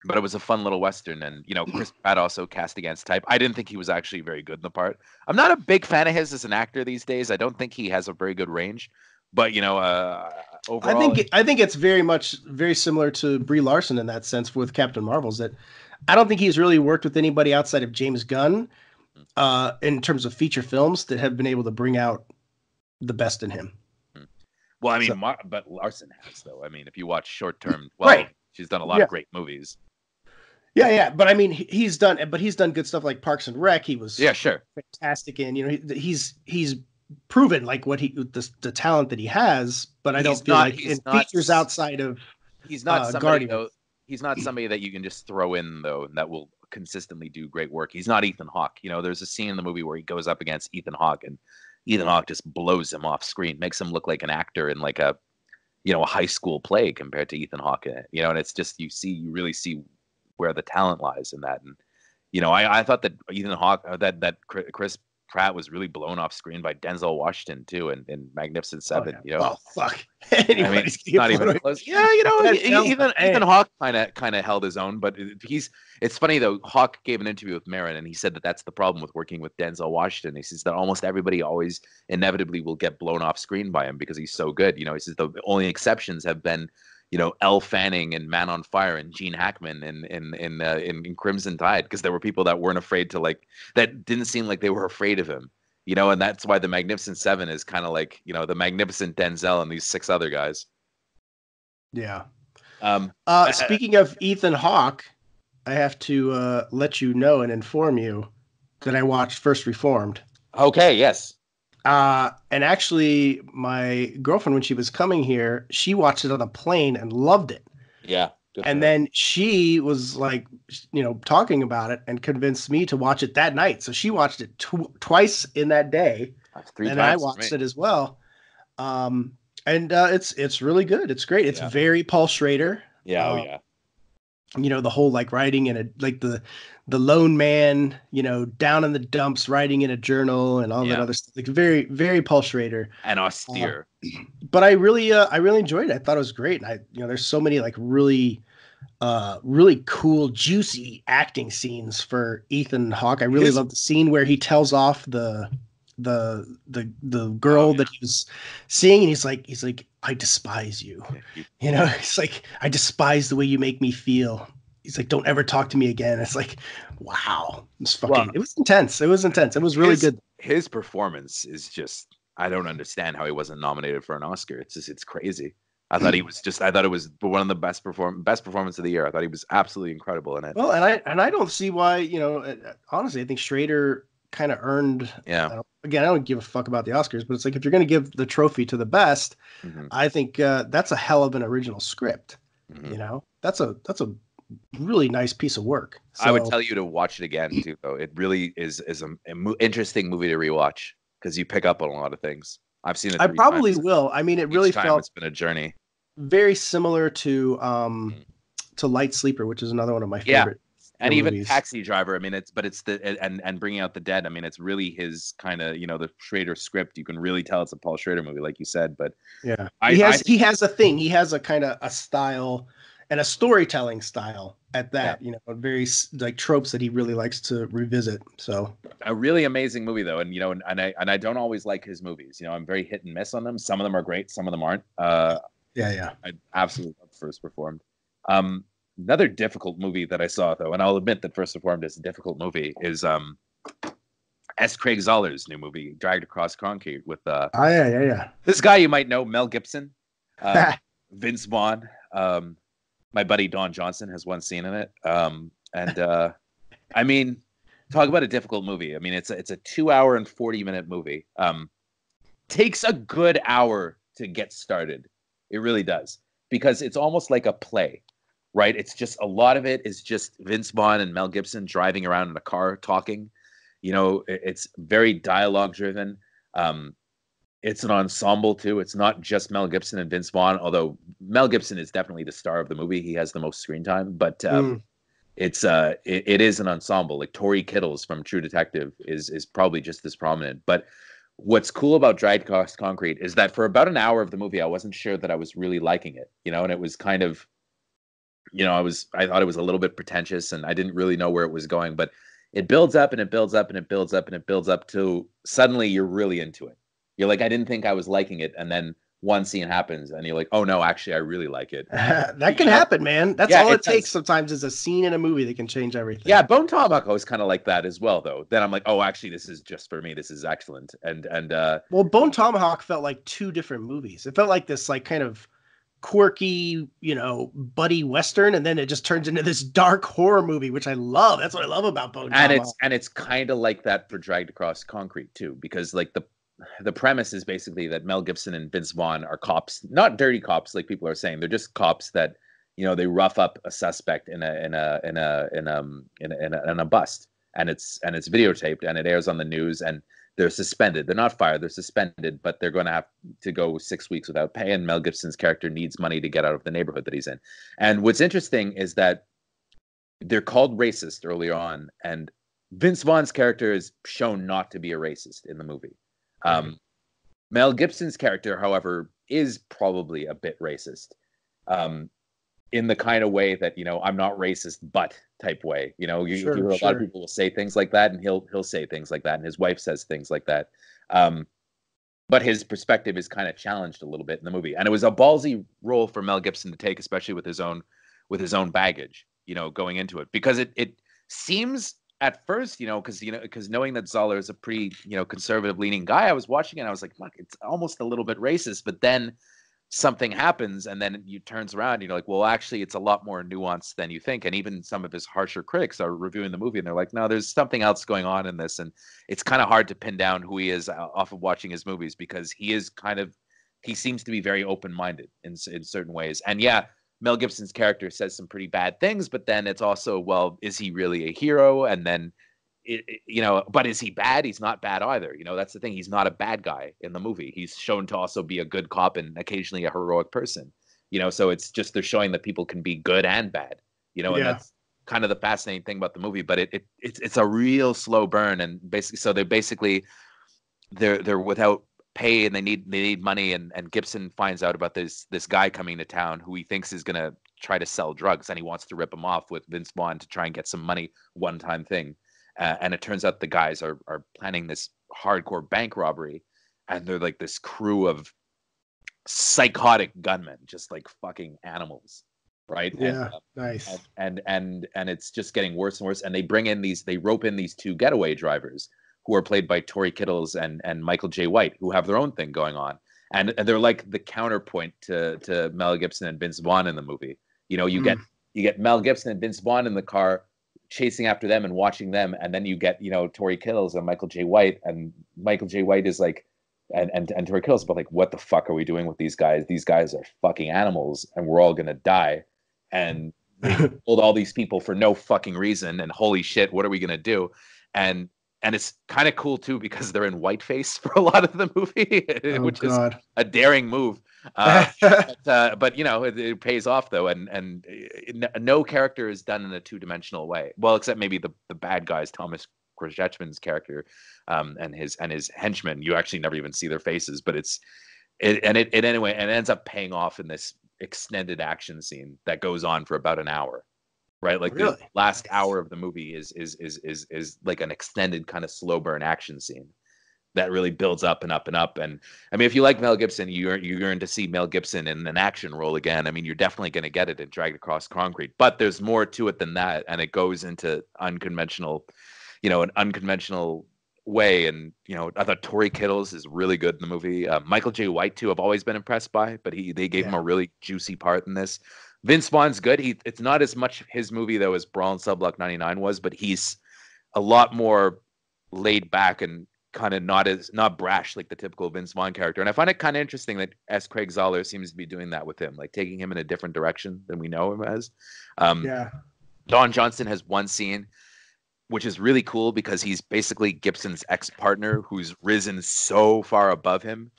But it was a fun little Western, and Chris Pratt also cast against type. I didn't think he was actually very good in the part. I'm not a big fan of his as an actor these days. I don't think he has a very good range. But overall, I think it's very similar to Brie Larson in that sense with Captain Marvel's. That I don't think he's really worked with anybody outside of James Gunn in terms of feature films that have been able to bring out the best in him. Well, I mean, but Larson has though. I mean, if you watch Short Term, right. She's done a lot of great movies. Yeah, but I mean, he's done good stuff like Parks and Rec. He was fantastic, and he's proven like what the talent that he has. But I don't feel like in features outside of he's not somebody though. He's not somebody that you can just throw in though that will consistently do great work. He's not Ethan Hawke. There's a scene in the movie where he goes up against Ethan Hawke, and Ethan Hawke just blows him off screen, makes him look like an actor in like a high school play compared to Ethan Hawke. And it's just you really see where the talent lies in that. And I thought that Ethan Hawke, that Chris Pratt was really blown off screen by Denzel Washington too in Magnificent Seven. Oh fuck! I mean, not even close. Yeah, Ethan Hawke kind of held his own, but it's funny though. Hawke gave an interview with Maron, and he said that that's the problem with working with Denzel Washington. He says that almost everybody always inevitably will get blown off screen by him because he's so good. He says the only exceptions have been Elle Fanning and Man on Fire and Gene Hackman in Crimson Tide, because there were people that weren't afraid to that didn't seem like they were afraid of him, and that's why the Magnificent Seven is kind of like, the Magnificent Denzel and these 6 other guys. Yeah. Speaking of Ethan Hawke, I have to let you know and inform you that I watched First Reformed. Okay. Yes. And actually, my girlfriend, when she was coming here, she watched it on a plane and loved it. Yeah. And then she was like, talking about it and convinced me to watch it that night. So she watched it twice in that day. That's 3 and times I watched it as well. And it's really good. It's great. It's very Paul Schrader. Yeah. The whole writing in the lone man, down in the dumps, writing in a journal and all that other stuff. Very, very Paul Schrader and austere. But I really enjoyed it. I thought it was great. And there's so many really cool, juicy acting scenes for Ethan Hawke. I really love the scene where he tells off the girl that he was seeing, and he's like, I despise you. He's like, I despise the way you make me feel. He's like, don't ever talk to me again. It's like, wow. It was intense. It was really good. His performance is just, I don't understand how he wasn't nominated for an Oscar. It's crazy. I thought it was one of the best performance of the year. I thought he was absolutely incredible in it. Well, and I don't see why, honestly, I think Schrader kind of earned. Yeah. Again, I don't give a fuck about the Oscars, but it's like, if you're going to give the trophy to the best, I think that's a hell of an original script. That's a really nice piece of work. So, I would tell you to watch it again too, though. It really is an interesting movie to rewatch because you pick up on a lot of things. I've seen it. I probably will. I mean, it really felt. It's been a journey. Very similar to Light Sleeper, which is another one of my favorite. And even movies. Taxi Driver, I mean, it's and Bringing Out the Dead. I mean, it's really his kind of, the Schrader script. You can really tell it's a Paul Schrader movie, like you said. But Yeah, I he has a thing. He has a kind of a style and a storytelling style at that. Very like tropes that he really likes to revisit. So a really amazing movie though, and I don't always like his movies. I'm very hit and miss on them. Some of them are great, some of them aren't. yeah. I absolutely love First Reformed. Another difficult movie that I saw though, and I'll admit that First Reformed is a difficult movie, is S. Craig Zoller's new movie, Dragged Across Concrete, with yeah. This guy you might know, Mel Gibson, Vince Vaughn, my buddy Don Johnson has one scene in it, I mean, talk about a difficult movie. I mean, it's a 2 hour and 40-minute movie. Takes a good hour to get started. It really does, because it's almost like a play, right? It's just a lot of it is just Vince Vaughn and Mel Gibson driving around in a car talking. It's very dialogue driven. It's an ensemble too. It's not just Mel Gibson and Vince Vaughn, although Mel Gibson is definitely the star of the movie. He has the most screen time, but it is an ensemble. Like Tori Kittles from True Detective is probably just as prominent. But what's cool about Dragged Across Concrete is that for about an hour of the movie, I wasn't sure that I was really liking it, and it was kind of, I thought it was a little bit pretentious and I didn't really know where it was going, but it builds up and it builds up and it builds up and it builds up to suddenly you're really into it. You're like, I didn't think I was liking it. And then one scene happens and you're like, oh no, actually I really like it. That can happen, man. That's all it takes sometimes, is a scene in a movie that can change everything. Yeah, Bone Tomahawk was kind of like that as well, though. Then I'm like, oh, actually, this is just for me. This is excellent. And well, Bone Tomahawk felt like two different movies. It felt like this like kind of quirky, buddy western, and then it just turns into this dark horror movie, which I love. That's what I love about Bone Tomahawk. And it's kind of like that for Dragged Across Concrete too, because like the premise is basically that Mel Gibson and Vince Vaughn are cops, not dirty cops like people are saying. They're just cops that they rough up a suspect in a bust, and it's videotaped and it airs on the news, and they're suspended. They're not fired. They're suspended, but they're going to have to go 6 weeks without pay. And Mel Gibson's character needs money to get out of the neighborhood that he's in. And what's interesting is that they're called racist early on, and Vince Vaughn's character is shown not to be a racist in the movie. Mel Gibson's character, however, is probably a bit racist, in the kind of way that, I'm not racist, but type way. A lot of people will say things like that, and he'll say things like that, and his wife says things like that. But his perspective is kind of challenged a little bit in the movie, and it was a ballsy role for Mel Gibson to take, especially with his own baggage, going into it, because it seems at first, because knowing that Zoller is a pretty, conservative leaning guy, I was watching it and I was like, fuck, it's almost a little bit racist, but then something happens and then you turns around and you're like, well, actually it's a lot more nuanced than you think. And even some of his harsher critics are reviewing the movie and they're like, no, there's something else going on in this. And it's kind of hard to pin down who he is off of watching his movies, because he seems to be very open-minded in certain ways. And yeah, Mel Gibson's character says some pretty bad things, but then it's also, well, is he really a hero? And then, but is he bad? He's not bad either. That's the thing. He's not a bad guy in the movie. He's shown to also be a good cop and occasionally a heroic person. So it's just they're showing that people can be good and bad. And that's kind of the fascinating thing about the movie. But it's a real slow burn, and they're without pay and they need money, and Gibson finds out about this guy coming to town who he thinks is going to try to sell drugs, and he wants to rip him off with Vince Vaughn to try and get some money, one-time thing. And it turns out the guys are planning this hardcore bank robbery, and they're like this crew of psychotic gunmen, just like fucking animals, right? Yeah, nice. And it's just getting worse and worse, and they rope in these two getaway drivers who are played by Tori Kittles and Michael J. White, who have their own thing going on. And they're like the counterpoint to Mel Gibson and Vince Vaughn in the movie. You get Mel Gibson and Vince Vaughn in the car chasing after them and watching them, and then you get, Tori Kittles and Michael J. White, and Michael J. White is like, and Tori Kittles, but like, what the fuck are we doing with these guys? These guys are fucking animals, and we're all gonna die. And we killed all these people for no fucking reason, and holy shit, what are we gonna do? And and it's kind of cool too because they're in whiteface for a lot of the movie, which is a daring move. But you know, it pays off though, and no character is done in a two-dimensional way. Well, except maybe the bad guys, Thomas Kretschmann's character, and his henchmen. You actually never even see their faces, but it anyway, and it ends up paying off in this extended action scene that goes on for about an hour. Right, like the last hour of the movie is like an extended kind of slow burn action scene that really builds up and up and up. And I mean, if you like Mel Gibson, you're going to see Mel Gibson in an action role again. I mean, you're definitely going to get it in Dragged Across Concrete, but there's more to it than that, and it goes into unconventional, an unconventional way. And I thought Tory Kittles is really good in the movie. Michael J. White too, I've always been impressed by, but they gave him a really juicy part in this. Vince Vaughn's good. It's not as much his movie though as Brawl in Cell Block 99 was, but he's a lot more laid back and kind of not brash like the typical Vince Vaughn character. And I find it kind of interesting that S. Craig Zahler seems to be doing that with him, like taking him in a different direction than we know him as. Don Johnson has one scene which is really cool because he's basically Gibson's ex-partner who's risen so far above him.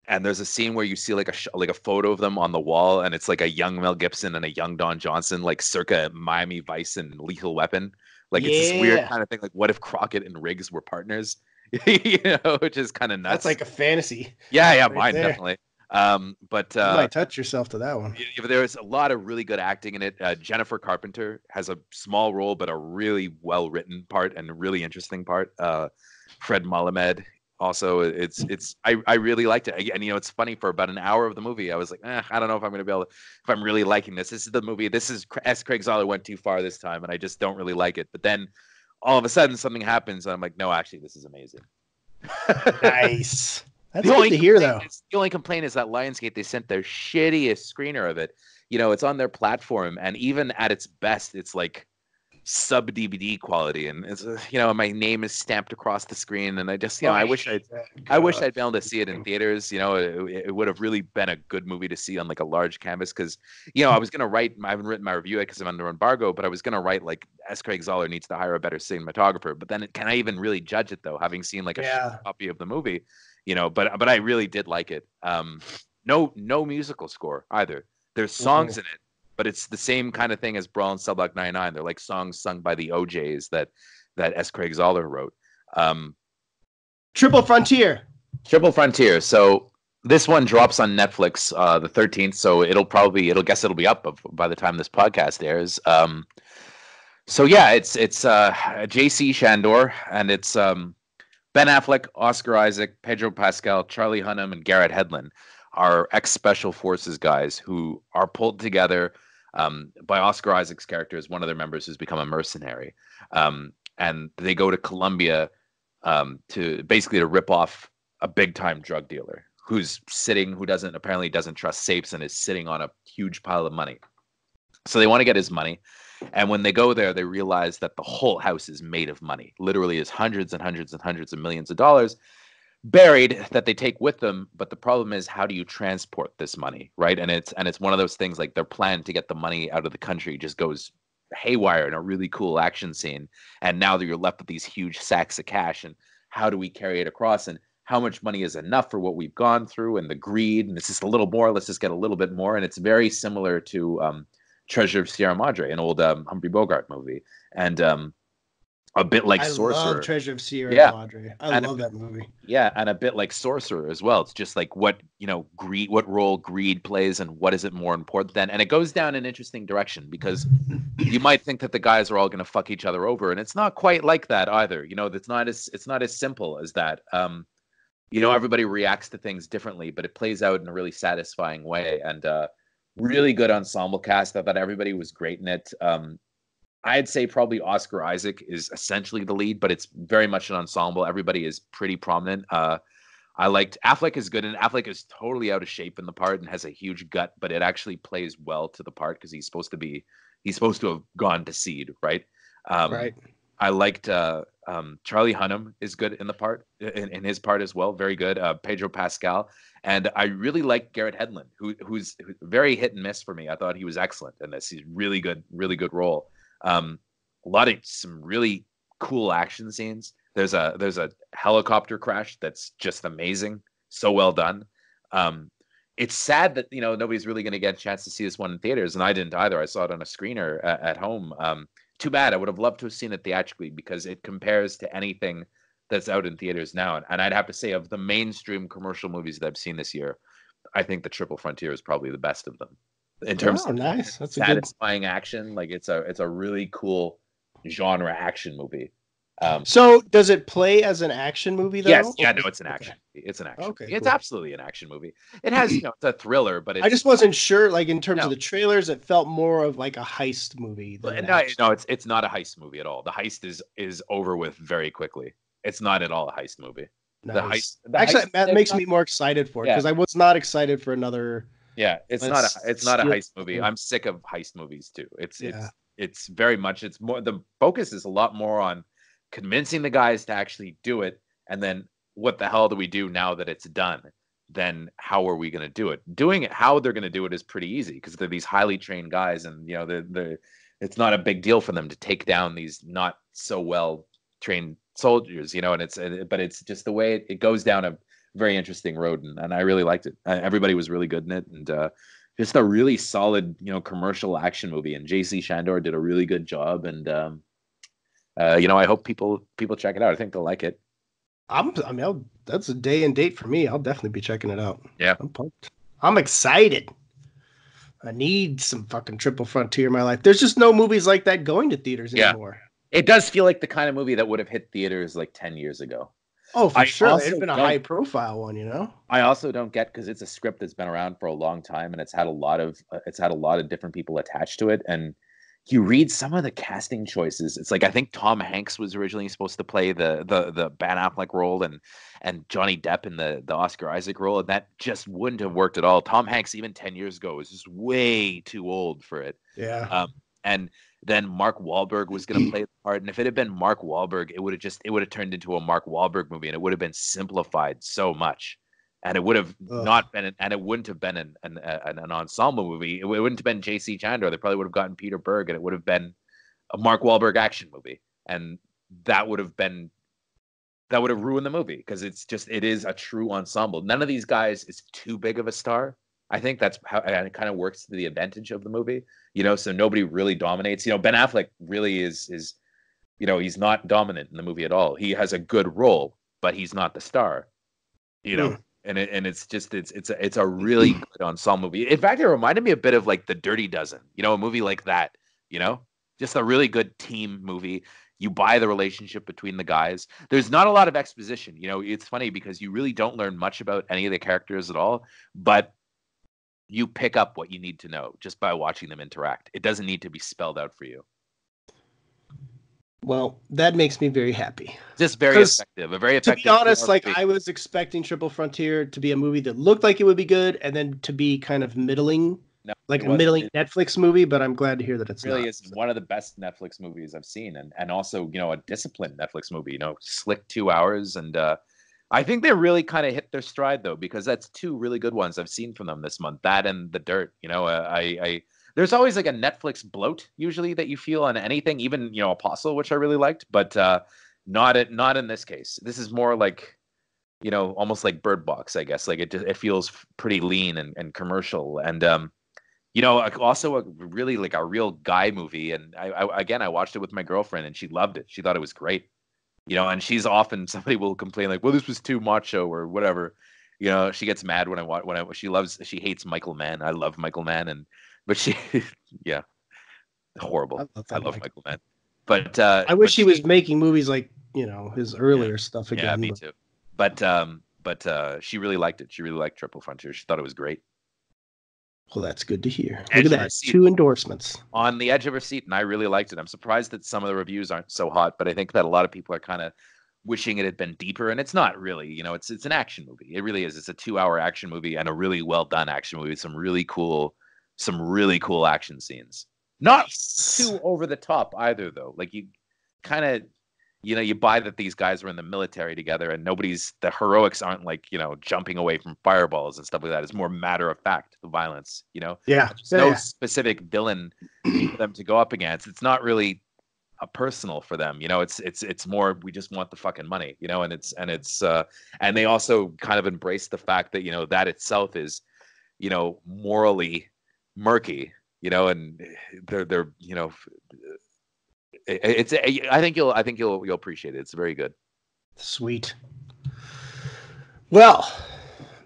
And there's a scene where you see like a photo of them on the wall, and it's like a young Mel Gibson and a young Don Johnson, like circa Miami Vice and Lethal Weapon. Like it's this weird kind of thing. Like, what if Crockett and Riggs were partners? Which is kind of nuts. That's like a fantasy. Yeah, right, mine there. Definitely. But you might touch yourself to that one. There's a lot of really good acting in it. Jennifer Carpenter has a small role, but a really well written part and a really interesting part. Fred Malamed. Also, I really liked it. And it's funny, for about an hour of the movie, I was like, I don't know if I'm going to be able to, if I'm really liking this. This is the movie. This is S. Craig Zahler went too far this time, and I just don't really like it. But then all of a sudden something happens, and I'm like, no, actually, this is amazing. Nice. That's good to hear, though. The only complaint is that Lionsgate, they sent their shittiest screener of it. It's on their platform, and even at its best, it's like sub DVD quality, and it's my name is stamped across the screen, and I just I wish I'd been able to see it in theaters. It would have really been a good movie to see on like a large canvas, because I was gonna write, I haven't written my review yet because I'm under embargo, but I was gonna write like S. Craig Zahler needs to hire a better cinematographer. But then can I even really judge it though, having seen like a copy of the movie? But I really did like it. No musical score either. There's songs in it, but it's the same kind of thing as Brawl in Cell Block 99. They're like songs sung by the OJs that S. Craig Zahler wrote. Triple Frontier. So this one drops on Netflix the 13th. So it'll be up by the time this podcast airs. So yeah, it's J.C. Chandor, and it's Ben Affleck, Oscar Isaac, Pedro Pascal, Charlie Hunnam, and Garrett Hedlund are ex-Special Forces guys who are pulled together by Oscar Isaac's character as one of their members who's become a mercenary. And they go to Colombia to rip off a big-time drug dealer who apparently doesn't trust safes and is sitting on a huge pile of money. So they want to get his money. And when they go there, they realize that the whole house is made of money. Literally is hundreds and hundreds and hundreds of millions of dollars buried that they take with them. But the problem is, how do you transport this money, right? And it's one of those things, like their plan to get the money out of the country just goes haywire in a really cool action scene. And now that you're left with these huge sacks of cash, and how do we carry it across? And how much money is enough for what we've gone through? And the greed, and it's just a little more, let's just get a little bit more. And it's very similar to Treasure of Sierra Madre, an old Humphrey Bogart movie, and a bit like Sorcerer. I love Treasure of Sierra Madre. I love that movie. Yeah, and a bit like Sorcerer as well. It's just like what role greed plays, and what is it more important than. And it goes down an interesting direction, because you might think that the guys are all going to fuck each other over, and it's not quite like that either. It's not as simple as that. Everybody reacts to things differently, but it plays out in a really satisfying way. And really good ensemble cast. I thought everybody was great in it. I'd say probably Oscar Isaac is essentially the lead, but it's very much an ensemble. Everybody is pretty prominent. I liked Affleck is good, and Affleck is totally out of shape in the part and has a huge gut, but it actually plays well to the part because he's supposed to have gone to seed, right? Right. I liked Charlie Hunnam is good in the part, in his part as well. Very good. Pedro Pascal. And I really liked Garrett Hedlund, who's very hit and miss for me. I thought he was excellent in this. He's really good role. Some really cool action scenes. There's a helicopter crash that's just amazing. So well done. It's sad that nobody's really going to get a chance to see this one in theaters, and I didn't either. I saw it on a screener at home. Too bad. I would have loved to have seen it theatrically because it compares to anything that's out in theaters now. And I'd have to say, of the mainstream commercial movies that I've seen this year, I think The Triple Frontier is probably the best of them in terms of nice. That's satisfying action. Like it's a really cool genre action movie. So does it play as an action movie though? Yes, yeah, no, it's an action. Okay. It's an action. Okay, movie. It's cool. absolutely an action movie. It has, it's a thriller, but I just wasn't sure. Like in terms of the trailers, it felt more of like a heist movie. No, it's not a heist movie at all. The heist is over with very quickly. It's not at all a heist movie. Nice. Actually, that makes me more excited for it because I was not excited for another. Yeah, it's not a heist movie. I'm sick of heist movies too. It's very much. It's more. The focus is a lot more on convincing the guys to actually do it, and then what the hell do we do now that it's done? Then how are we going to do it? Doing it how they're going to do it is pretty easy because they're these highly trained guys, and it's not a big deal for them to take down these not so well trained soldiers, and it's just the way it goes down a very interesting road, and I really liked it. Everybody was really good in it, and just a really solid commercial action movie. And JC Chandor did a really good job, and I hope people check it out. I think they'll like it. That's a day and date for me. I'll definitely be checking it out. Yeah, I'm pumped. I'm excited. I need some fucking Triple Frontier in my life. There's just no movies like that going to theaters anymore. It does feel like the kind of movie that would have hit theaters like 10 years ago. Oh, for sure. It's been a high-profile one, I also don't get because it's a script that's been around for a long time, and it's had a lot of different people attached to it. And you read some of the casting choices. It's like I think Tom Hanks was originally supposed to play the Ben Affleck role, and Johnny Depp in the Oscar Isaac role, and that just wouldn't have worked at all. Tom Hanks even 10 years ago was just way too old for it. Yeah. And then Mark Wahlberg was going to play the part, and if it had been Mark Wahlberg, it would have turned into a Mark Wahlberg movie, and it would have been simplified so much, and it would have not been, and it wouldn't have been an ensemble movie. It wouldn't have been J.C. Chandor. They probably would have gotten Peter Berg, and it would have been a Mark Wahlberg action movie, and that would have ruined the movie because it is a true ensemble. None of these guys is too big of a star. I think that's how it kind of works to the advantage of the movie, so nobody really dominates. Ben Affleck really is he's not dominant in the movie at all. He has a good role, but he's not the star, and it's a really good ensemble movie. In fact, it reminded me a bit of like The Dirty Dozen, a movie like that, just a really good team movie. You buy the relationship between the guys. There's not a lot of exposition. It's funny because you really don't learn much about any of the characters at all, but you pick up what you need to know just by watching them interact. It doesn't need to be spelled out for you. Well, that makes me very happy. Just very effective. A very effective. To be honest, I was expecting Triple Frontier to be a movie that looked like it would be good, and then to be kind of middling, a middling Netflix movie. But I'm glad to hear that it's really is one of the best Netflix movies I've seen, and also a disciplined Netflix movie. Slick 2 hours, and I think they really kind of hit their stride though, because that's two really good ones I've seen from them this month. That and The Dirt. There's always like a Netflix bloat usually that you feel on anything, even Apostle, which I really liked, but not in this case. This is more like almost like Bird Box, I guess. Like it feels pretty lean and commercial, and also a really like a real guy movie. And I watched it with my girlfriend, and she loved it. She thought it was great. And she's often, somebody will complain like, well, this was too macho or whatever. She gets mad when she hates Michael Mann. I love Michael Mann, but she, yeah, horrible. I love Michael Mann, but I wish he was making movies like his earlier stuff again. Yeah, me too. But she really liked it. She really liked Triple Frontier. She thought it was great. Well, that's good to hear. Look at that. 2 endorsements. On the edge of her seat, and I really liked it. I'm surprised that some of the reviews aren't so hot, but I think that a lot of people are kind of wishing it had been deeper, and it's not really. It's an action movie. It really is. It's a 2-hour action movie and a really well done action movie with some really cool action scenes. Not too over the top either, though. Like you kind of you buy that these guys were in the military together, and the heroics aren't like, jumping away from fireballs and stuff like that. It's more matter of fact, the violence, Yeah. There's no specific villain for them to go up against. It's not really personal for them. It's more we just want the fucking money, and they also kind of embrace the fact that that itself is morally murky, and they're I think you'll appreciate it. It's very good. Sweet. Well,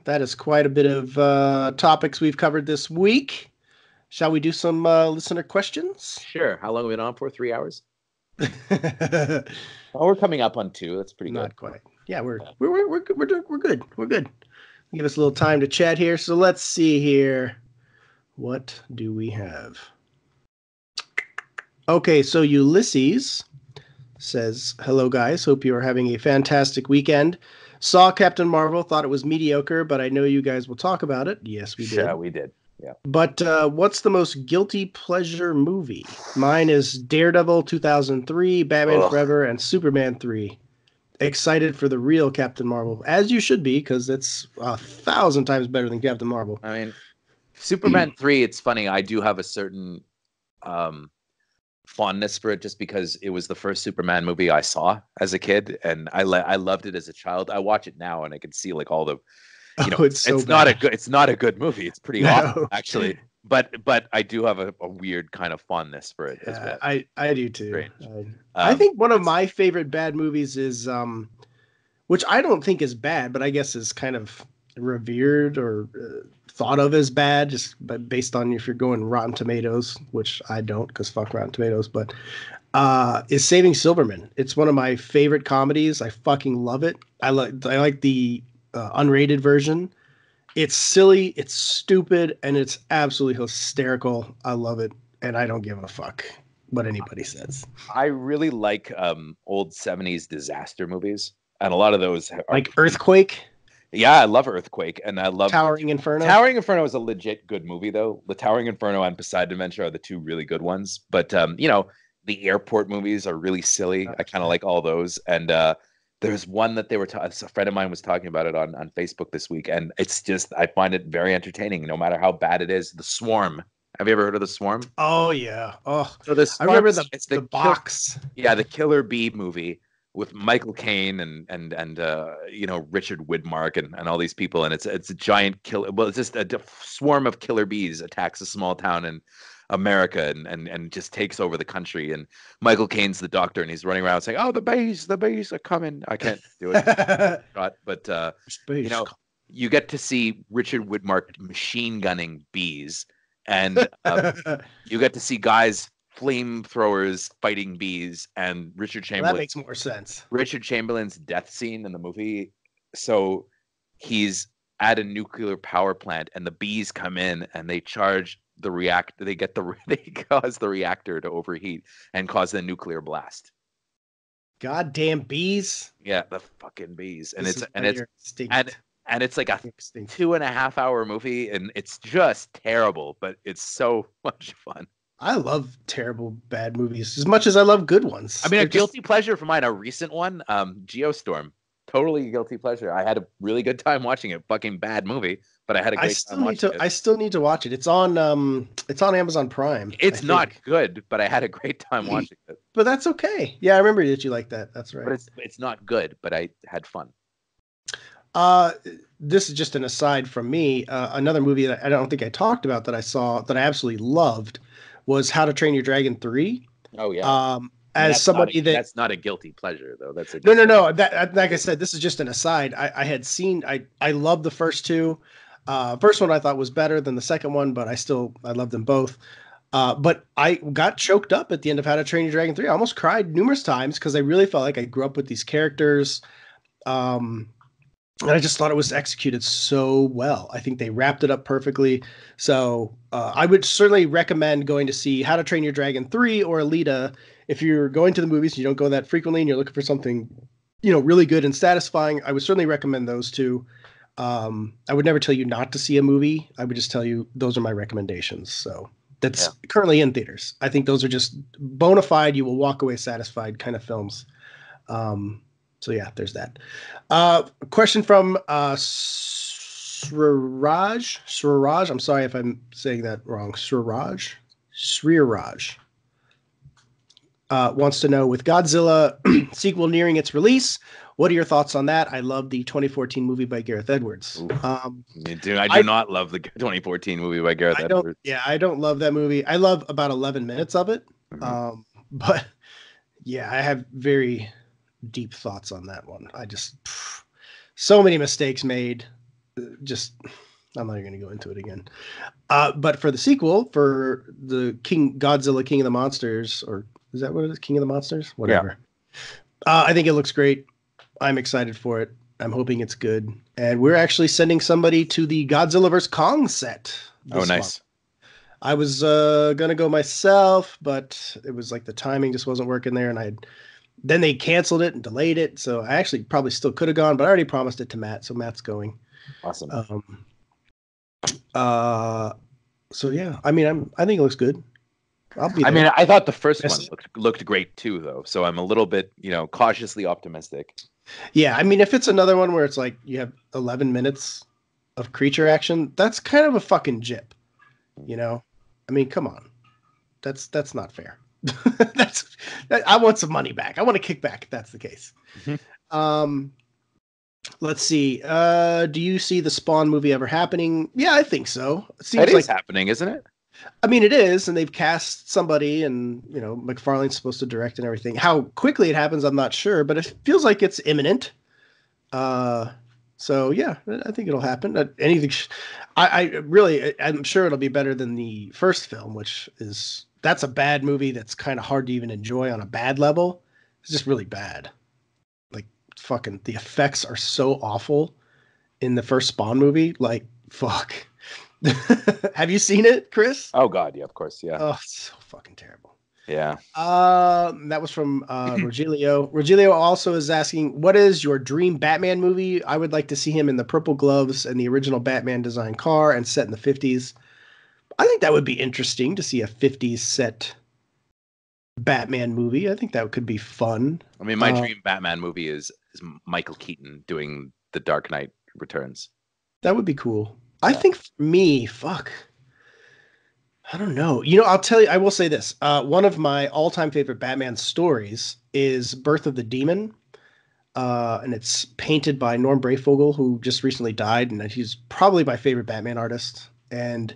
that is quite a bit of topics we've covered this week. Shall we do some listener questions? Sure. How long have we been on for? 3 hours? Oh, we're coming up on 2. That's pretty good. Not quite. Yeah, we're good. We're good. Give us a little time to chat here. So let's see here. What do we have? Okay, so Ulysses says, "Hello guys, hope you are having a fantastic weekend. Saw Captain Marvel, thought it was mediocre, but I know you guys will talk about it." Yes, we did. Yeah, we did. Yeah. But what's the most guilty pleasure movie? Mine is Daredevil 2003, Batman Forever, and Superman 3. Excited for the real Captain Marvel, as you should be, because it's 1,000 times better than Captain Marvel. I mean, Superman 3, it's funny. I do have a certain fondness for it just because it was the first Superman movie I saw as a kid, and I loved it as a child. I watch it now, and I can see like all the it's not a good movie. It's pretty awful, actually. But I do have a weird kind of fondness for it as well. I do too. I think one of my favorite bad movies is which I don't think is bad, but I guess is kind of revered or thought of as bad, just based on if you're going Rotten Tomatoes, which I don't, because fuck Rotten Tomatoes. But is Saving Silverman. It's one of my favorite comedies. I fucking love it. I like the unrated version. It's silly, it's stupid, and it's absolutely hysterical. I love it, and I don't give a fuck what anybody says. I really like old 70s disaster movies, and a lot of those are like Earthquake. Yeah, I love Earthquake, and I love Towering Inferno. Towering Inferno is a legit good movie, though. The Towering Inferno and Poseidon Adventure are the two really good ones. But the airport movies are really silly. I kind of like all those, and there's one that a friend of mine was talking about it on Facebook this week, and it's just, I find it very entertaining, no matter how bad it is. The Swarm. Have you ever heard of The Swarm? Oh, yeah. Oh, so I remember the box. The Killer Bee movie with Michael Caine and Richard Widmark and all these people, and it's a giant killer. Well, it's just a swarm of killer bees attacks a small town in America and just takes over the country. And Michael Caine's the doctor, and he's running around saying, "Oh, the bees are coming." I can't do it, but you get to see Richard Widmark machine gunning bees, and you get to see guys flamethrowers fighting bees, and Richard Chamberlain. That makes more sense. Richard Chamberlain's death scene in the movie. So he's at a nuclear power plant, and the bees come in and they charge the reactor. They cause the reactor to overheat and cause the nuclear blast. Goddamn bees! Yeah, the fucking bees, and it's like a 2.5 hour movie, and it's just terrible, but it's so much fun. I love terrible bad movies as much as I love good ones. I mean, guilty pleasure for mine, a recent one, Geostorm. Totally guilty pleasure. I had a really good time watching it. Fucking bad movie, but I had a great time watching it. I still need to watch it. It's on Amazon Prime. It's not good, but I had a great time watching it. But that's okay. Yeah, I remember that you like that. That's right. But it's not good, but I had fun. This is just an aside from me. Another movie that I don't think I talked about that I saw that I absolutely loved was How to Train Your Dragon 3. Oh yeah. As somebody that's not a guilty pleasure though. That's a no. That, like I said, this is just an aside. I had seen. I loved the first two. First one I thought was better than the second one, but I loved them both. But I got choked up at the end of How to Train Your Dragon 3. I almost cried numerous times because I really felt like I grew up with these characters. And I just thought it was executed so well. I think they wrapped it up perfectly. So I would certainly recommend going to see How to Train Your Dragon 3 or Alita. If you're going to the movies and you don't go that frequently and you're looking for something, really good and satisfying, I would certainly recommend those two. I would never tell you not to see a movie. I would just tell you those are my recommendations. So that's currently in theaters. I think those are just bona fide, you will walk away satisfied kind of films. So yeah, there's that. A question from Sriraj. I'm sorry if I'm saying that wrong. Sriraj. wants to know, with Godzilla sequel nearing its release, what are your thoughts on that? I love the 2014 movie by Gareth Edwards. Me too. I do not love the 2014 movie by Gareth Edwards. Yeah, I don't love that movie. I love about 11 minutes of it. But yeah, I have very deep thoughts on that one. So many mistakes made. I'm not even going to go into it again. But for the sequel, for the Godzilla King of the Monsters, or is that what it is? King of the Monsters? Whatever. Yeah. I think it looks great. I'm excited for it. I'm hoping it's good. And we're actually sending somebody to the Godzilla vs. Kong set. Oh, nice. Month. I was going to go myself, but it was like the timing just wasn't working there. And then they canceled it and delayed it. So I actually probably still could have gone, but I already promised it to Matt. So Matt's going. Awesome. So yeah, I mean, I think it looks good. I'll be there. I mean, I thought the first one looked great too, though. So I'm a little bit, cautiously optimistic. Yeah, I mean, if it's another one where it's like you have 11 minutes of creature action, that's kind of a fucking jip, I mean, come on, that's not fair. I want some money back. I want to kick back if that's the case. Let's see. Do you see the Spawn movie ever happening? Yeah, I think so. It is happening, isn't it? I mean, it is, and they've cast somebody, and McFarlane's supposed to direct and everything. How quickly it happens, I'm not sure, but it feels like it's imminent. So yeah, I think it'll happen. Anything, I'm sure it'll be better than the first film, that's a bad movie that's kind of hard to even enjoy on a bad level. It's just really bad. Like fucking, the effects are so awful in the first Spawn movie. Like fuck. Have you seen it, Chris? Oh God, yeah, of course, yeah. Oh, it's so fucking terrible. Yeah. That was from Rogelio. Rogelio also is asking, what is your dream Batman movie? I would like to see him in the purple gloves and the original Batman design car and set in the 50s. I think that would be interesting to see a 50s set Batman movie. I think that could be fun. I mean, my dream Batman movie is Michael Keaton doing The Dark Knight Returns. That would be cool. I think for me, I don't know. I'll tell you, I will say this. One of my all-time favorite Batman stories is Birth of the Demon. And it's painted by Norm Brayfogle, who just recently died. And he's probably my favorite Batman artist. And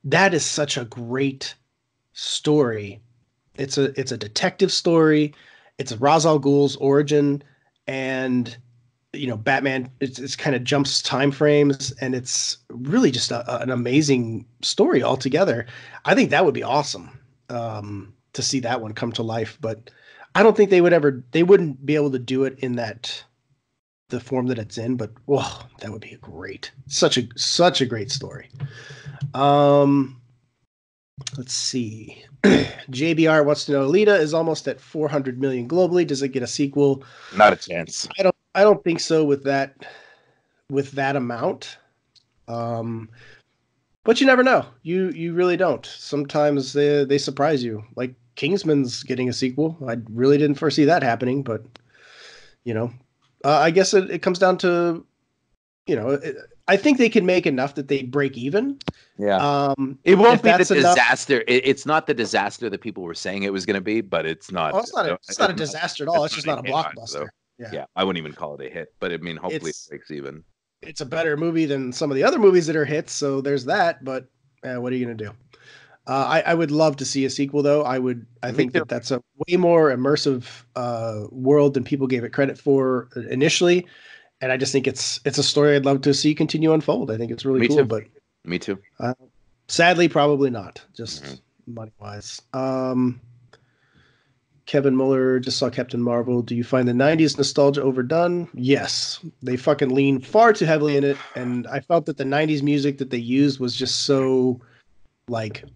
that is such a great story. It's a detective story. It's Ra's al Ghul's origin. And Batman, it's kind of jumps time frames, and it's really just an amazing story altogether. I think that would be awesome to see that one come to life, but I don't think they wouldn't be able to do it in the form that it's in, but whoa, that would be such a great story. Let's see. JBR wants to know, Alita is almost at 400 million globally. Does it get a sequel? Not a chance. I don't think so with that amount. But you never know. You really don't. Sometimes they surprise you. Like Kingsman's getting a sequel. I really didn't foresee that happening, but I guess it comes down to, I think they can make enough that they break even. Yeah. It won't be the disaster. It's not the disaster that people were saying it was going to be, but it's not. Oh, it's not a disaster at all. It's just not a blockbuster. Yeah, I wouldn't even call it a hit, but I mean, hopefully it breaks even. It's a better movie than some of the other movies that are hits, so there's that. But what are you gonna do? I would love to see a sequel, though. I think that's a way more immersive world than people gave it credit for initially, and I just think it's a story I'd love to see continue unfold. I think it's really cool. But me too. Sadly, probably not. Just money wise. Kevin Muller just saw Captain Marvel. Do you find the 90s nostalgia overdone? Yes. They fucking lean far too heavily in it. And I felt that the 90s music that they used was just so,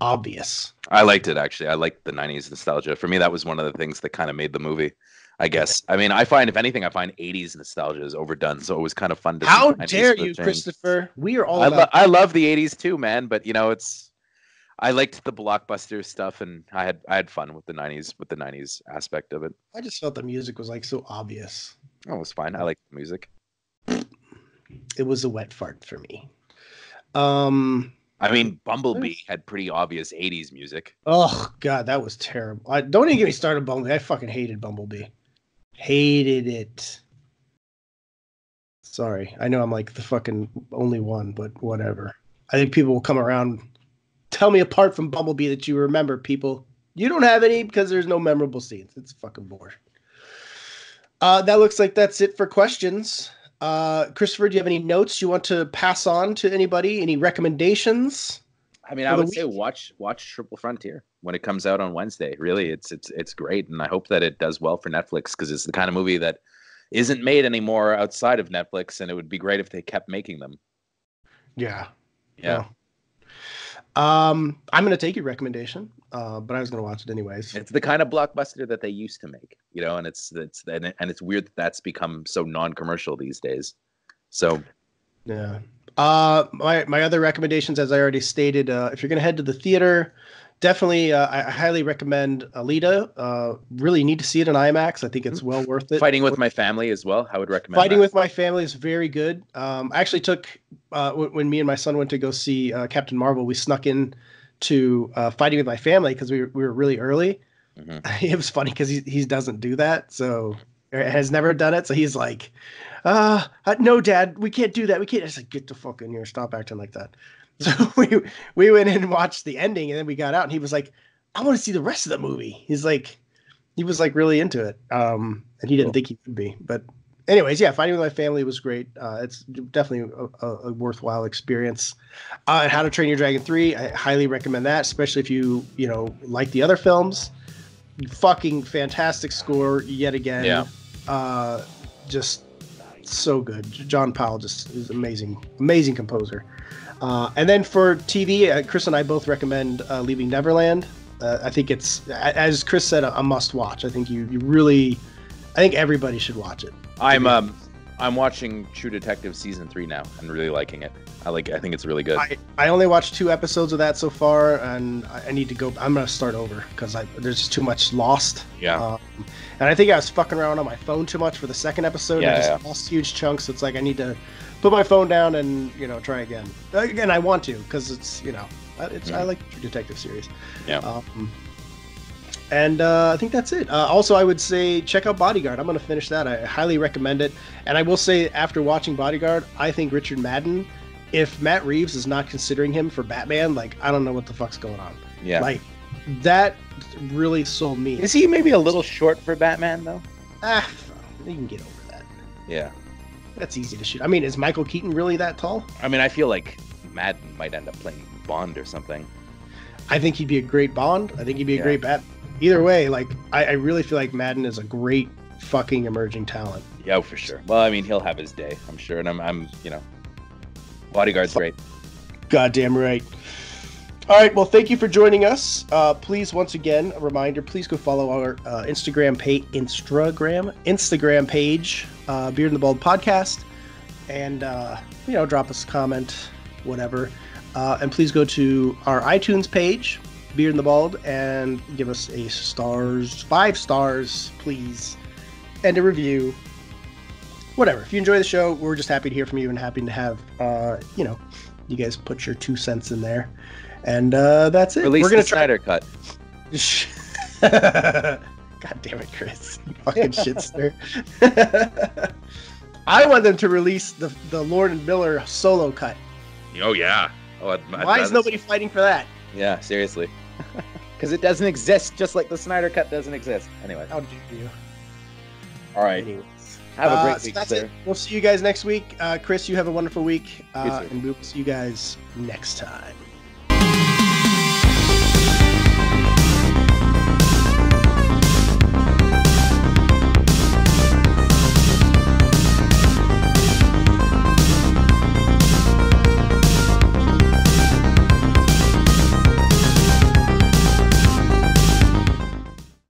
obvious. I liked it, actually. I liked the 90s nostalgia. For me, that was one of the things that kind of made the movie, I guess. I mean, if anything, I find 80s nostalgia is overdone. So it was kind of fun to see. How dare you, Christopher? We are all I love the 80s too, man. But, I liked the blockbuster stuff, and I had fun with the 90s aspect of it. I just felt the music was so obvious. Oh, it was fine. I liked the music. It was a wet fart for me. I mean, Bumblebee had pretty obvious 80s music. Oh god, that was terrible. Don't even get me started on Bumblebee. I fucking hated Bumblebee. Hated it. Sorry. I know I'm like the fucking only one, but whatever. I think people will come around. Tell me apart from Bumblebee that you remember, people. You don't have any because there's no memorable scenes. It's fucking boring. That looks like that's it for questions. Christopher, do you have any notes you want to pass on to anybody? Any recommendations? I mean, I would say watch Triple Frontier when it comes out on Wednesday. Really, it's great, and I hope that it does well for Netflix because it's the kind of movie that isn't made anymore outside of Netflix, and it would be great if they kept making them. Yeah. Yeah. I'm gonna take your recommendation, but I was gonna watch it anyways. It's the kind of blockbuster that they used to make, and it's weird that that's become so non-commercial these days. So, yeah. My other recommendations, as I already stated, if you're gonna head to the theater, definitely I highly recommend Alita. Really need to see it in IMAX. I think it's well worth it. Fighting with My Family as well. I would recommend. Fighting with My Family is very good. I actually took when me and my son went to go see Captain Marvel, we snuck in to Fighting with My Family because we were really early. Mm-hmm. It was funny because he doesn't do that, so has never done it. So he's like, no, Dad, we can't do that. We can't. I said, get the fuck in here. Stop acting like that. So we went in and watched the ending, and then we got out, and he was like, I want to see the rest of the movie. He was like really into it. And he didn't think he would be. But anyways, yeah, Fighting with My Family was great. It's definitely a worthwhile experience. And How to Train Your Dragon 3, I highly recommend that, especially if you like the other films. Fucking fantastic score yet again. Yeah. Just so good. John Powell just is amazing composer. And then for TV, Chris and I both recommend Leaving Neverland. I think it's, as Chris said, a must watch. I think I think everybody should watch it. I'm watching True Detective season 3 now and really liking it. I think it's really good. I only watched 2 episodes of that so far, and I need to go. I'm gonna start over because there's just too much lost. Yeah. And I think I was fucking around on my phone too much for the second episode. I just lost huge chunks. It's like I need to put my phone down and try again. Again, I want to because it's I like the True Detective series. Yeah. And I think that's it. Also, I would say check out Bodyguard. I'm going to finish that. I highly recommend it. And I will say, after watching Bodyguard, I think Richard Madden, if Matt Reeves is not considering him for Batman, I don't know what the fuck's going on. Yeah. That really sold me. Is he maybe a little short for Batman, though? You can get over that. Yeah. That's easy to shoot. I mean, is Michael Keaton really that tall? I mean, I feel like Madden might end up playing Bond or something. I think he'd be a great Bond. I think he'd be a great Batman. Either way, I really feel like Madden is a great fucking emerging talent. Yeah, for sure. Well, I mean, he'll have his day, I'm sure. And I'm Bodyguard's great. Goddamn right. All right, well, thank you for joining us. Please, once again, a reminder, please go follow our Instagram page, Beard and the Bald Podcast, and drop us a comment, whatever. And please go to our iTunes page, Beard and the Bald, and give us 5 stars, please, and a review. Whatever. If you enjoy the show, we're just happy to hear from you and happy to have you guys put your 2 cents in there. And that's it. Release the Snyder Cut. God damn it, Chris. You fucking shitster. I want them to release the Lord and Miller solo cut. Oh, yeah. Why is nobody fighting for that? Yeah, seriously. Because it doesn't exist, just like the Snyder Cut doesn't exist. Anyway. How dare you? All right. Anyways. Have a great week, that's sir. It. We'll see you guys next week. Chris, you have a wonderful week. And we'll see you guys next time.